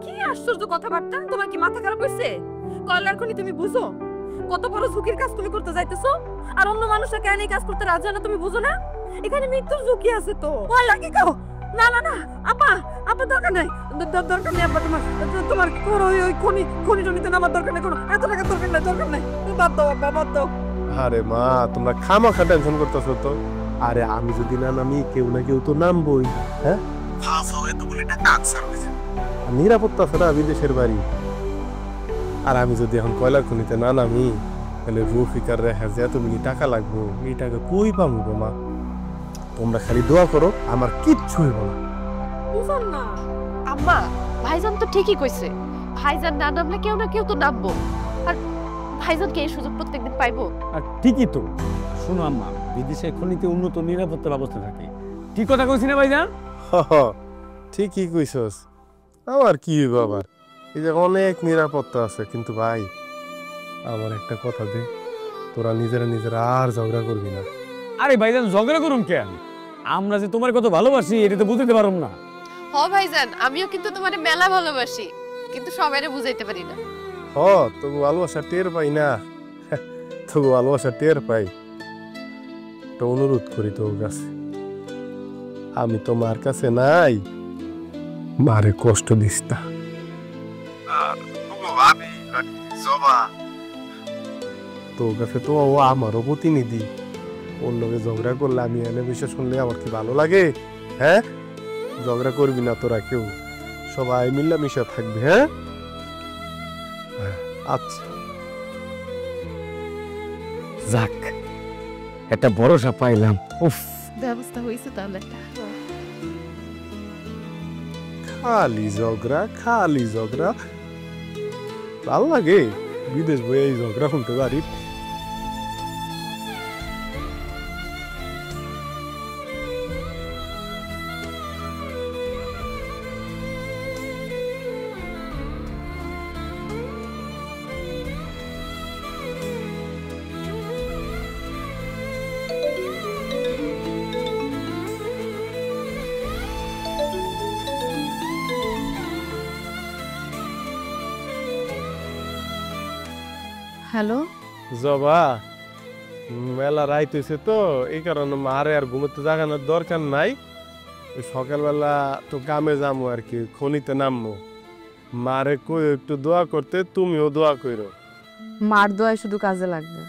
Speaker 5: কি আশ্চর্য কথাবার্তা! তোমার কি মাথা খারাপ হয়েছে? কয়লার খনি তুমি বুঝো? কত বড় ঝুঁকির কাজ তুমি করতে যাইতেছো, আর অন্য মানুষরা কেন এই কাজ করতে রাজি না তুমি বুঝো না? এখানে মৃত্যুর ঝুঁকি আছে তো। কয়লা কি খাও? না আপা দরকার নাই, দরকার নেই আব্বা। তোমার ওই খনি জমিতে নামার দরকার নেই, কোনো এত টাকার দরকার নাই। বাদ দাও আব্বা, বাদ দাও।
Speaker 3: আরে মা, তোমরা খামাখা টেনশন করতেছো তো। আরে আমি যদি না নামি কেউ না কেউ তো নামবই। হ্যাঁ, নিরাপত্তা আছে না বিদেশের বাড়ি। আর আমি যদি এখন কয়লার খনিতে না নামি তাহলে রফিকার রেখা যে এত মিনি টাকা লাগবো, এই টাকা কই পাবো গো মা? তোমরা খালি দোয়া করো, আমার কিচ্ছু হইব না।
Speaker 5: বুঝুন না
Speaker 10: আম্মা, ভাইজান তো ঠিকই কইছে, ভাইজান না নামলে কেউ না কেউ তো নামবো। আর ভাইজান কে এই সুযোগ প্রত্যেকদিন পাইবো?
Speaker 8: আর ঠিকই তো। শোনো আম্মা, বিদেশে খনিতে উন্নত নিরাপত্তা ব্যবস্থা থাকে। ঠিক কথা কইছি না ভাইজান?
Speaker 3: ঠিকই কইছস। আমার কি হইব আবার, এই যে অনেক নিরাপত্তা আছে, কিন্তু ভাই আমার একটা কথা দে, তোরা নিজেরা আর ঝগড়া করবি না।
Speaker 8: আরে ভাইজান ঝগড়া করুন কেন? আমরা যে তোমার কত ভালোবাসি এটা তো বুঝতে পারুম না।
Speaker 10: হ ভাইজান, আমিও কিন্তু তোমারে মেলা ভালোবাসি, কিন্তু সবাইরে বুঝাইতে পারি না।
Speaker 3: তোকে ভালোবাসা টের পাই না, তোকে ভালোবাসা টের পাই। একটা অনুরোধ করি তোর কাছে, আমি তো মার কাছে নাই, মারে কষ্ট দিস না। তোর কাছে তো ও আমারও প্রতিনিধি, ওর লোকে ঝগড়া করলে আমি এনে বিষয় শুনলে আমার কি ভালো লাগে? হ্যাঁ, ঝগড়া করবি না তোরা কেউ, সবাই মিল্লা মিশা থাকবে। হ্যাঁ আচ্ছা,
Speaker 8: যাক একটা ভরসা পাইলাম। উফ,
Speaker 10: ব্যবস্থা হয়েছে তাহলে।
Speaker 3: খালি ঝগড়া ভাল লাগে বিদেশ বই এই ঝগড়া শুনতে পারি।
Speaker 10: হ্যালো
Speaker 3: জবা, মেলা রাইত হয়েছে তো এই কারণে মারে আর ঘুমোতে জাগানোর দরকার নাই। সকালবেলা তো কামে যাবো আর কি, খনিতে নামবো। মারে কই একটু দোয়া করতে, তুমিও দোয়া করো।
Speaker 5: মার দোয়ায় শুধু কাজে লাগবে,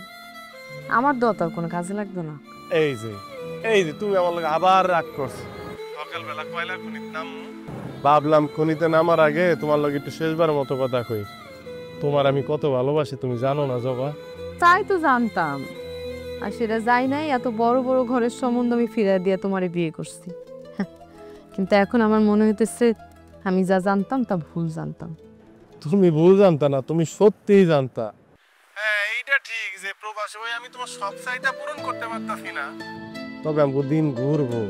Speaker 5: আমার দোয়া তো আর কোনো কাজে লাগবে না।
Speaker 3: এই যে তুমি আমার লগে আবার রাগ করছো। সকালবেলা কয়লা খনিতে নামবো, ভাবলাম খনিতে নামার আগে তোমার লগে একটু শেষবার মতো কথা কই। তোমার আমি কত ভালোবাসি তুমি জানো না জবা?
Speaker 5: তাই তো জানতাম, আর সেটা যাই নাই। এত বড় বড় ঘরের সম্বন্ধ আমি ফিরিয়ে দিয়ে তোমারে বিয়ে করছি, কিন্তু এখন আমার মনে হইতেছে আমি যা জানতাম তা ভুল জানতাম।
Speaker 3: তুমি ভুল জানতা না, তুমি সত্যিই জানতা। হ্যাঁ এইটা ঠিক যে প্রবাসে হয়ে আমি তোমার সব চাহিদা পূরণ করতে পারতাছি না, তবে আমাকে দিন ঘুরবো,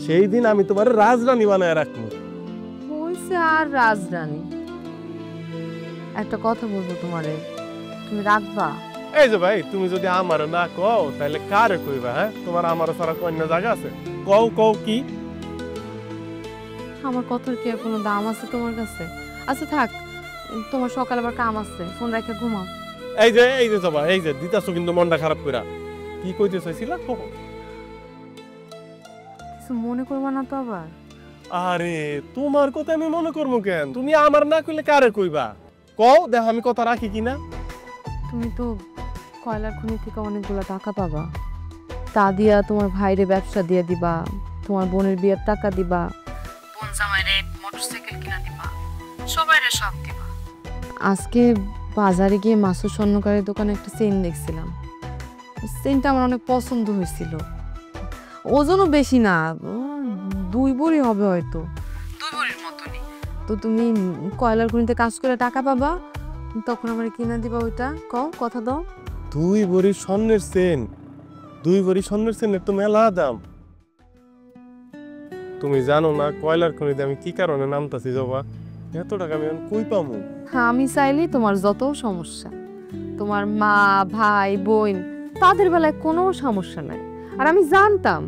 Speaker 3: সেই দিন আমি তোমার রাজরানী বানায় রাখবো।
Speaker 5: হইছে আর রাজরানী। একটা কথা বলবো তোমারে, তুমি রাখবা?
Speaker 3: এই যে ভাই, তুমি যদি আমার না কও তাহলে কারে কইবা? হ্যাঁ, তোমার আমার ছাড়া অন্য জায়গা আছে? কও কি?
Speaker 5: আমার কথার কি আর কোনো দাম আছে তোমার কাছে? আচ্ছা থাক, তোমার সকালে আবার কাম আছে, ফোন রেখে ঘুমাও।
Speaker 3: এই যে জবা, এই যে দিতাছো কিন্তু মনটা খারাপ কইরা। কি কইতে চাইছিলা?
Speaker 5: কিছু মনে করবা না তো আবার?
Speaker 3: আরে তোমার কথা আমি মনে করবো কেন? তুমি আমার না কইলে কারে কইবা? কও দেখ আমি কথা রাখি কিনা।
Speaker 5: তুমি তো কয়লার খনি থেকে অনেকগুলো টাকা পাবা, তা দিয়া তোমার ভাইরে ব্যবসা দিয়ে দিবা, তোমার বোনের বিয়ের টাকা দিবা, বোন জামাইরে মোটরসাইকেল কিনা দিবা, সবাইরে সব দিবা। আজকে বাজারে গিয়ে মাসুর স্বর্ণকারের দোকানে একটা চেইন দেখছিলাম, চেইনটা আমার অনেক পছন্দ হয়েছিল। ওজনও বেশি না, 2 ভরি হবে হয়তো, 2 ভরির মতনই। তো তুমি কয়লার খনিতে কাজ করে টাকা পাবা, তখন আমার কিনা দিবা ওইটা। কও, কথা দাও।
Speaker 3: 2 ভরি স্বর্ণের চেন? 2 ভরি স্বর্ণের চেনের তো মেলা দাম। তুমি জানো না কয়লার খনিতে আমি কি কারণে নামতাছি জবা? এত টাকা আমি কই পামু?
Speaker 5: আমি চাইলেই তোমার যত সমস্যা, তোমার মা ভাই বোন তাদের বেলায় কোনো সমস্যা নাই। আর আমি জানতাম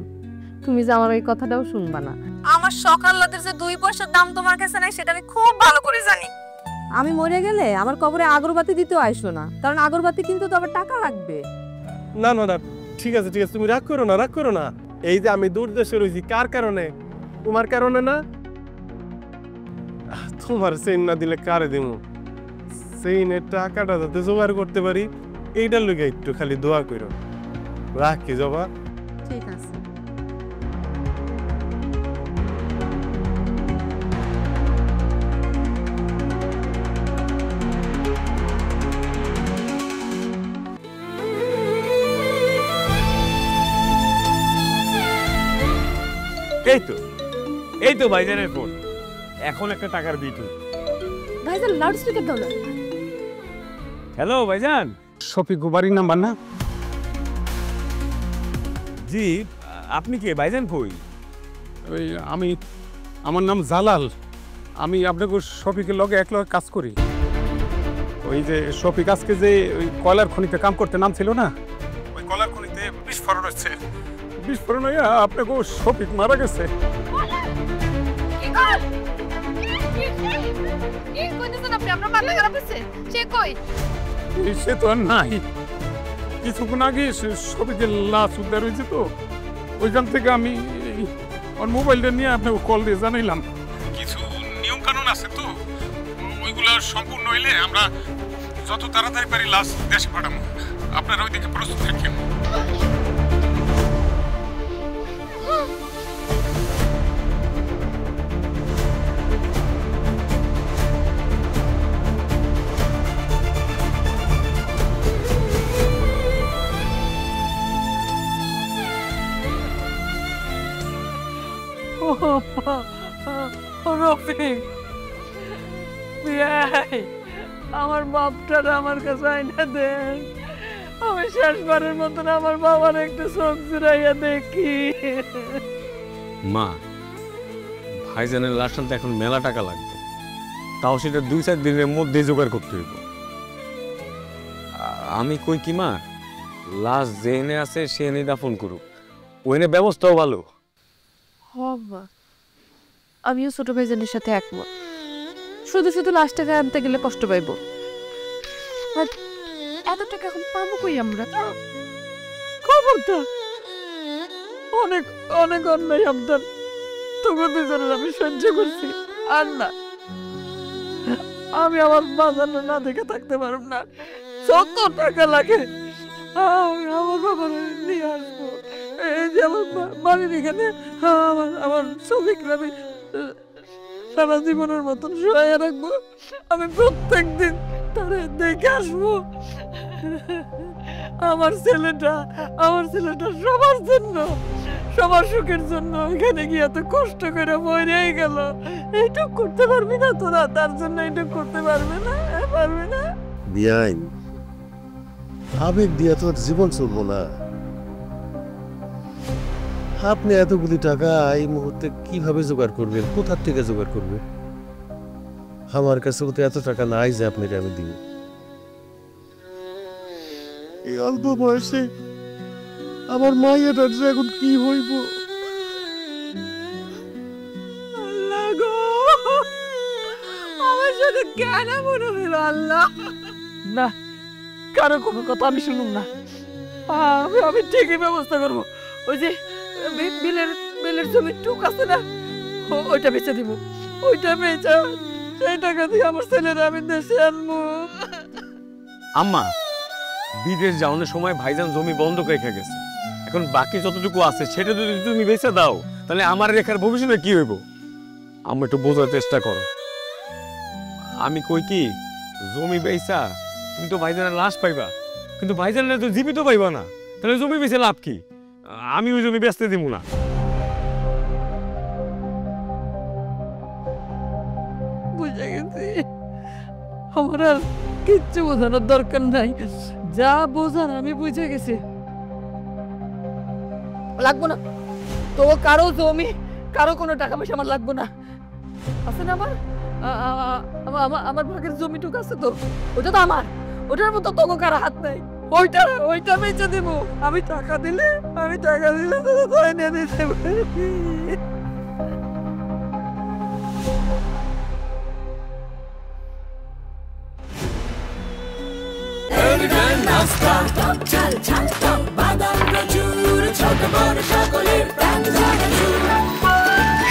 Speaker 5: তুমি যে আমার ওই কথাটাও শুনবা না। আমার সকাললাদের যে 2 পয়সার দাম তোমার কাছে নাই সেটা আমি খুব ভালো করে জানি। আমি মরে গেলে আমার কবরে আগরবাতি দিতেও আইসো না, কারণ আগরবাতি কিন্তু তো আবার টাকা লাগবে।
Speaker 3: না ঠিক আছে তুমি রাগ করো না। এই যে আমি দূর দেশে রয়েছি কার কারণে? তোমার কারণে না। তোমার চেইন না দিলে কারে দিমু? চেইনের টাকাটা যাতে জোগাড় করতে পারি এইটার লইগা একটু খালি দোয়া করো। রাখি জবা।
Speaker 5: ঠিক আছে।
Speaker 8: এই তো ভাইজানের ফোন, এখন একটা টাকার বিট।
Speaker 10: ভাইজান লাউড স্পিকার দাও না।
Speaker 8: হ্যালো ভাইজান,
Speaker 2: শফিক বাড়ির নাম্বার না?
Speaker 8: জি, আপনি কে? ভাইজান কই?
Speaker 2: ওই আমার নাম জালাল, আমি আপনাকে শফিকের লগে এক লগে কাজ করি।
Speaker 7: ওই যে শফিক আজকে যে ওই কয়লার খনিতে কাম করতে নামছিল না, ওই কয়লার খনিতে বিস্ফোরণ হচ্ছে। বিস্ফোরণ হয়ে আপনাকে শফিক মারা গেছে। সে তো আর নাই, কিছুক্ষণ আগে শফিকের লাশ উদ্ধার হয়েছে, তো ওইখান থেকে আমি আমার মোবাইলটা নিয়ে আপনাকে কল দিয়ে জানাইলাম। কিছু নিয়ম কানুন আছে, তো ওইগুলো সম্পূর্ণ হইলে আমরা যত তাড়াতাড়ি পারি লাশ দেশে পাঠাবো। আপনারা ওইদিকে প্রস্তুত থাকেন।
Speaker 12: রফিক, আমার বাপটার আমার কাছে আইনা দেন। আমি শেষবারের মতন আমার বাবার একটু চোখ জুড়াইয়া দেখি।
Speaker 8: মা, ভাইজানের লাশ আনতে এখন মেলা টাকা লাগবে, তাও সেটা 2-4 দিনের মধ্যে জোগাড় করতে হইব। আমি কই কি মা, লাশ যে এনে আছে সে এনে দাফন করুক, ও এনে ব্যবস্থাও ভালো।
Speaker 10: আমিও ছোট ভাইজানের সাথে একমত। শুধু শুধু লাশটাকে আনতে গেলে কষ্ট পাইব। এত টাকা এখন পাবো কই আমরা?
Speaker 12: খবরদার, অনেক অনেক অন্যায় আপনার তোমার দুজনের আমি সহ্য করছি। আর না, আমি আমার বাজার না দেখে থাকতে পারব না। যত টাকা লাগে আমি আমার বাবার নিয়ে আসবো। এই যে আমার বাড়ির এখানে আমার ছবিকে আমি সারা জীবনের মতন সহায় রাখবো। আমি প্রত্যেক দিন তারে দেখে আসবো। আমার ছেলেটা সবার জন্য, সবার সুখের জন্য এখানে গিয়ে এত কষ্ট করে মরেই গেল। এইটুক করতে পারবি না তোরা? তার জন্য এইটুক করতে পারবে না? পারবে না?
Speaker 3: বিয়াইন, আবেগ দিয়া তো জীবন চলবো না। আপনি এতগুলি টাকা এই মুহূর্তে কিভাবে জোগাড় করবেন? কোথার থেকে জোগাড় করবেন? আমার কাছে তো এত টাকা নাই যে আপনাকে আমি দিব। এই অল্প বয়সে আমার মায়ের যে এখন কি হইব?
Speaker 12: আল্লাহ গো, আমার সাথে কেন মনে হইল? আল্লাহ না, কারো কোনো কথা আমি শুনুম না। আমি ঠিকই ব্যবস্থা করবো। ওই যে বিলের জমির টুক আছে না, ওইটা বেচে দিব। ওইটা বেচে সেই টাকা দিয়ে আমার ছেলেরা আমি দেশে আনবো।
Speaker 8: আম্মা, বিদেশ যাওয়ার সময় ভাইজান জমি বন্ধক রেখে গেছে, এখন বাকি যতটুকু আছে সেটা যদি তুমি বেচে দাও তাহলে আমার রেখার ভবিষ্যতে কি হইব? আম্মা একটু বোঝার চেষ্টা করো। আমি কই কি, জমি বেচা তুমি তো ভাইজানের লাশ পাইবা, কিন্তু ভাইজানের তো জীবিত পাইবা না, তাহলে জমি বেচে লাভ কি? আমি ওই জমি বেচতে দিব না।
Speaker 12: বুঝে গেছি, আমার আর কিচ্ছু বোঝানোর দরকার নাই। যা বোঝার আমি বুঝে গেছি। লাগবো না তো কারো জমি, কারো কোনো টাকা পয়সা আমার লাগবো না। আছে না আমার ভাগের জমিটুক আছে তো, ওটা তো আমার। ওটার মতো তোকে কারো হাত নাই। ওইটা বেচে দেব। আমি টাকা দিলে নিয়ে দিতে পারবি।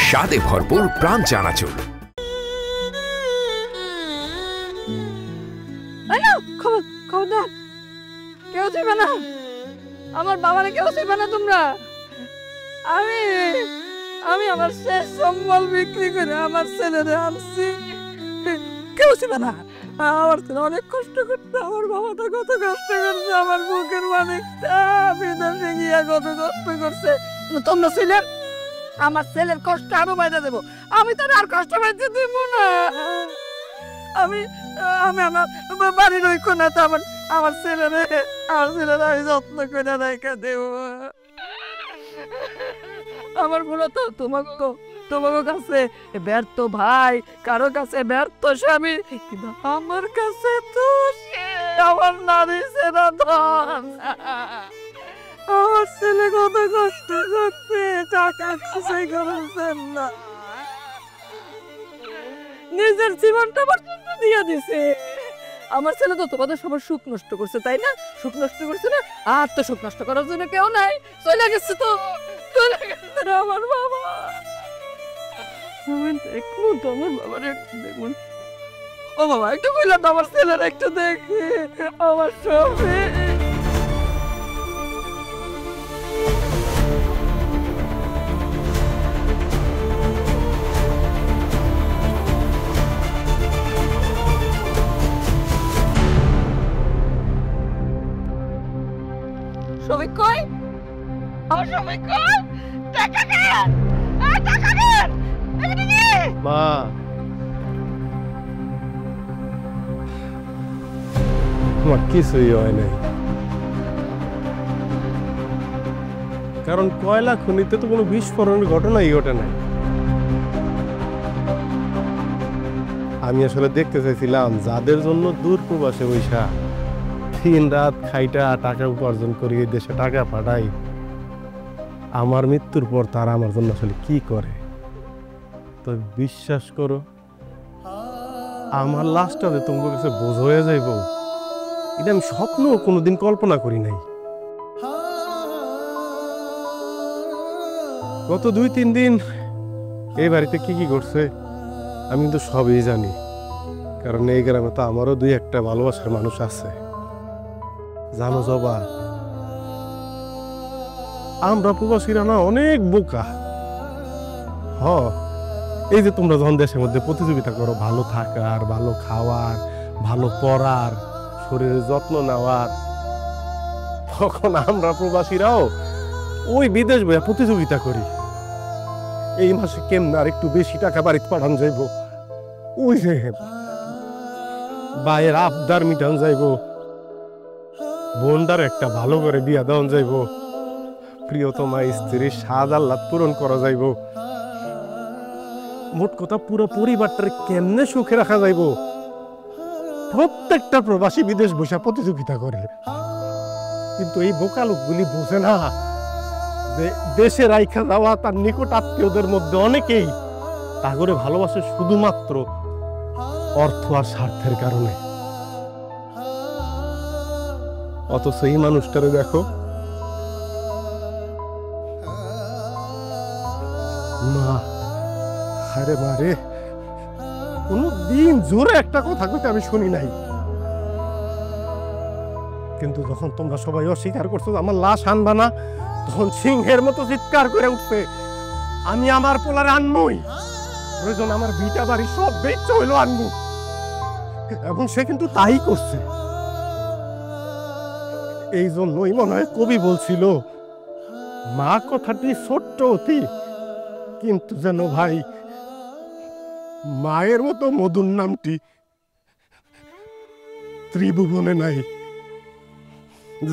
Speaker 1: স্বাদে ভরপুর প্রাণ চানাচুর।
Speaker 12: খবরদার, কেউ ছিবে না, আমার বাবারে কেউ ছিবে না তোমরা। আমি আমার শেষ সম্বল বিক্রি করে আমার ছেলেরে আনছি। কেউ ছিবে না। আমার ছেলে অনেক কষ্ট করছে, আমার বাবাটা কত কষ্ট করছে, আমার বুকের মানিকটা বিদেশে গিয়া কত কষ্ট করছে। তোমরা ছিলেন, আমার ছেলের কষ্ট আরো বাইরে দেবো। আমি তো আর কষ্ট পাইতে দেব না। আমি আমার বাড়ির ওই কোনাতে আমার ছেলেরা আমি যত্ন করে রেখে দেব। আমার মূলত তোমার কাছে ব্যর্থ ভাই, কারো কাছে ব্যর্থ স্বামী, কিন্তু আমার কাছে তো সে আমার নারী সেরা ধন। আমার ছেলে কত কষ্ট করতে টাকা কিছুই করেছেন না, নিজের জীবনটা পর্যন্ত দিয়ে দিছে। আমার ছেলে তো তোমাদের সবার সুখ নষ্ট করছে, তাই না? সুখ নষ্ট করছে না? আর তো সুখ নষ্ট করার জন্য কেউ নাই, চলে গেছে তো, চলে গেছে আমার বাবা। আমি দেখুন তো আমার বাবার, একটু দেখুন। ও বাবা, একটু বললাম তো আমার ছেলের একটু দেখি, আমার সবে।
Speaker 5: শফিক কই? আমার শফিক কই? টাকা দেন, টাকা দেন, এখানে নিয়ে।
Speaker 3: মা, তোমার কিছুই হয় নাই, কারণ কয়লা খনিতে তো কোনো বিস্ফোরণের ঘটনাই ঘটে নাই। আমি আসলে দেখতে চাইছিলাম যাদের জন্য দূর প্রবাসে বৈশা দিন রাত খাইটা টাকা উপার্জন করি, দেশে টাকা পাঠাই, আমার মৃত্যুর পর তারা আমার জন্য আসলে কি করে। তো বিশ্বাস করো, আমার লাশটা যে তোমার কাছে বোঝ হয়ে যাইব, এটা আমি স্বপ্ন কোনোদিন কল্পনা করি নাই। গত 2-3 দিন এই বাড়িতে কি কি করছে আমি কিন্তু সবই জানি, কারণ এই গ্রামে তো আমারও 2-1টা ভালোবাসার মানুষ আছে। জানো জবা, আমরা প্রবাসীরা না অনেক বোকা। এই যে তোমরা যখন দেশের মধ্যে প্রতিযোগিতা করো ভালো থাকার, ভালো খাওয়ার, ভালো পড়ার, শরীরের যত্ন নেওয়ার, তখন আমরা প্রবাসীরাও ওই বিদেশ বইয়া প্রতিযোগিতা করি। এই মাসে কেমন আর একটু বেশি টাকা বাড়িতে পাঠান যাইব, ওই যে বাইয়ের আবদার মিটান যাইব, বোনদার একটা ভালো করে বিয়া দেওয়া যাইব, প্রিয়তমা স্ত্রীর স্বাদ আহ্লাদ পূরণ করা যাইব। মোট কথা পুরো পরিবারটার কেমনে সুখে রাখা যাইব, প্রত্যেকটা প্রবাসী বিদেশ বসে প্রতিযোগিতা করে। কিন্তু এই বোকা লোকগুলি বোঝে না যে দেশে রাইখা যাওয়া তার নিকট আত্মীয়দের মধ্যে অনেকেই তাগরে ভালোবাসে শুধুমাত্র অর্থ আর স্বার্থের কারণে। অথচ এই মানুষটারে দেখো, মা, আরে মারে, কোনো দিন জোরে একটা কথা কইতে আমি শুনি নাই, কিন্তু যখন তোমরা সবাই অস্বীকার করছো আমার লাশ আনবা না, তখন সিংহের মতো চিৎকার করে উঠছে আমি আমার পোলার আনবই, প্রয়োজন আমার ভিটা বাড়ি সব বেচে হইলো আনবো। এবং সে কিন্তু তাই করছে। এই জন্যই মনে হয় কবি বলছিল, মা কথাটি ছোট্ট অতি, কিন্তু যেন ভাই মায়ের মতো মধুর নামটি ত্রিভুবনে নাই।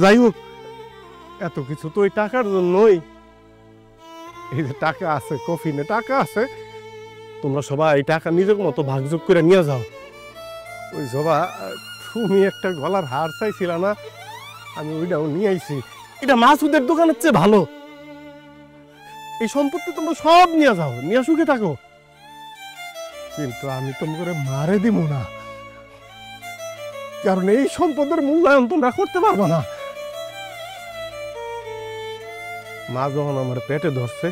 Speaker 3: যাই হোক, এত কিছু তো ওই টাকার জন্যই। এই যে টাকা আছে, কফিনে টাকা আছে, তোমরা সবাই এই টাকা নিজের মতো ভাগযোগ করে নিয়ে যাও। ওই জবা, তুমি একটা গলার হার চাইছিল না, আমি ওইটাও নিয়ে আইছি। এটা মাসুদের দোকানের চেয়ে ভালো। এই সম্পত্তি তোমরা সব নিয়ে যাও, নিয়ে সুখে থাকো, কিন্তু আমি তোমাকে মারে দিব না, কারণ এই সম্পদের মূল্যায়ন তোমরা করতে পারবো না। মা যখন আমার পেটে ধরছে,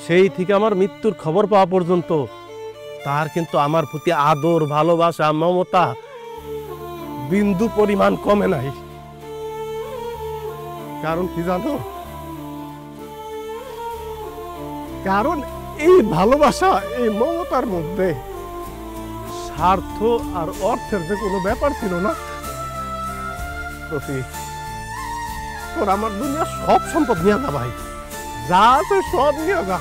Speaker 3: সেই থেকে আমার মৃত্যুর খবর পাওয়া পর্যন্ত তার কিন্তু আমার প্রতি আদর, ভালোবাসা, মমতা বিন্দু পরিমাণ কমে নাই। কারণ কি জানো? কারণ এই ভালোবাসা, এই মমতার মধ্যে স্বার্থ আর অর্থের যে কোনো ব্যাপার ছিল না। তোর আমার দুনিয়া সব সম্পদ নিয়ে যা ভাই, যা আছে সব নিয়ে যা,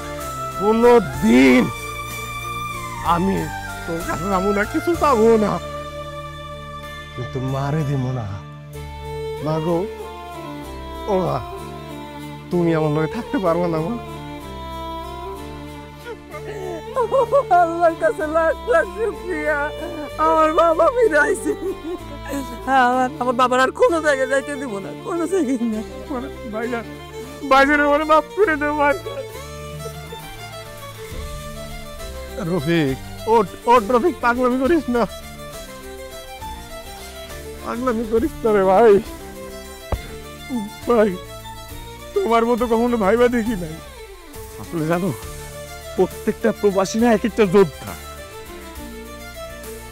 Speaker 3: কোনো দিন আমি তোর কাছে যাবো না, কিছু পাবো না, কিন্তু মারে দিব না। মা গো, ও মা, তুমি আমার লগে থাকতে পারবো না মা?
Speaker 12: আল্লাহর কাছে লাখ লাখ শুকরিয়া, আমার বাবা ফিরে আইছে। আমার বাবার আর কোনো জায়গায় যাইতে দিব না, কোনো জায়গায় না।
Speaker 7: ভাইজান ভাইজানের মানে মাফ করে দেবো ভাইজান।
Speaker 3: রফিক ওট ওট রফিক, পাগলামি করিস না, পাগলামি করিস না রে ভাই।
Speaker 7: ভাই তোমার মতো কখনো ভাইবা দেখি নাই। আসলে জানো, প্রত্যেকটা প্রবাসী না এক একটা যোদ্ধা।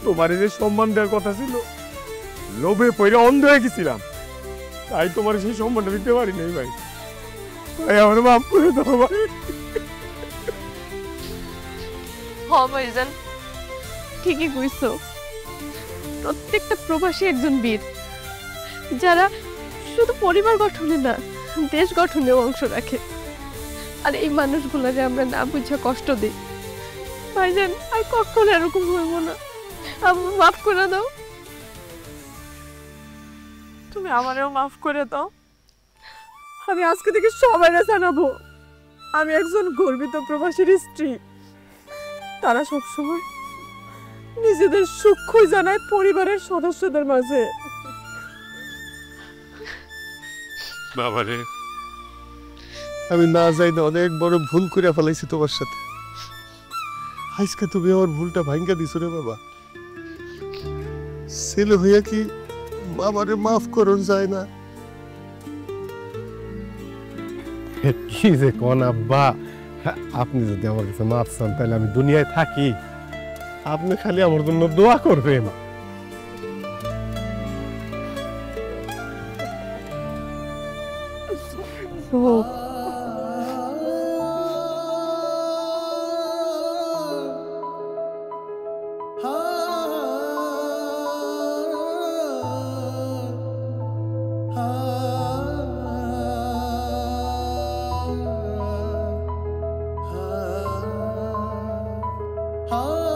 Speaker 7: তোমার যে সম্মান দেওয়ার কথা ছিল, লোভে পড়ে অন্ধ হয়ে গেছিলাম, তাই তোমার সেই সম্মানটা দিতে পারি নাই ভাই। ভাই আমার মাফ করে দাও ভাই।
Speaker 10: হ ভাইজান, ঠিকই কইছো। প্রত্যেকটা প্রবাসী একজন বীর, যারা শুধু পরিবার গঠনে না, দেশ গঠনেও অংশ রাখে। আর এই মানুষগুলোকে আমরা না বুঝা কষ্ট দিই। ভাইজান আর কখনো এরকম হইব না, আমার মাফ করে দাও।
Speaker 5: তুমি আমারেও মাফ করে দাও। আমি আজকে থেকে সবাইরে জানাবো আমি একজন গর্বিত প্রবাসীর স্ত্রী। তারা সবসময় নিজেদের সুখ জানায় পরিবারের সদস্যদের মাঝে।
Speaker 3: বাবারে, আমি না যাই না অনেক বড় ভুল করে ফেলাইছি তোমার সাথে। আজকে তুমি আমার ভুলটা ভাঙ্গা দিছো রে বাবা। ছেলে হইয়া কি বাবারে মাফ করুন যায় না? কি যে কোন আব্বা, আপনি যদি আমার কাছে মাফ চান তাহলে আমি দুনিয়ায় থাকি। আপনি খালি আমার জন্য দোয়া করবেন।
Speaker 13: हाँ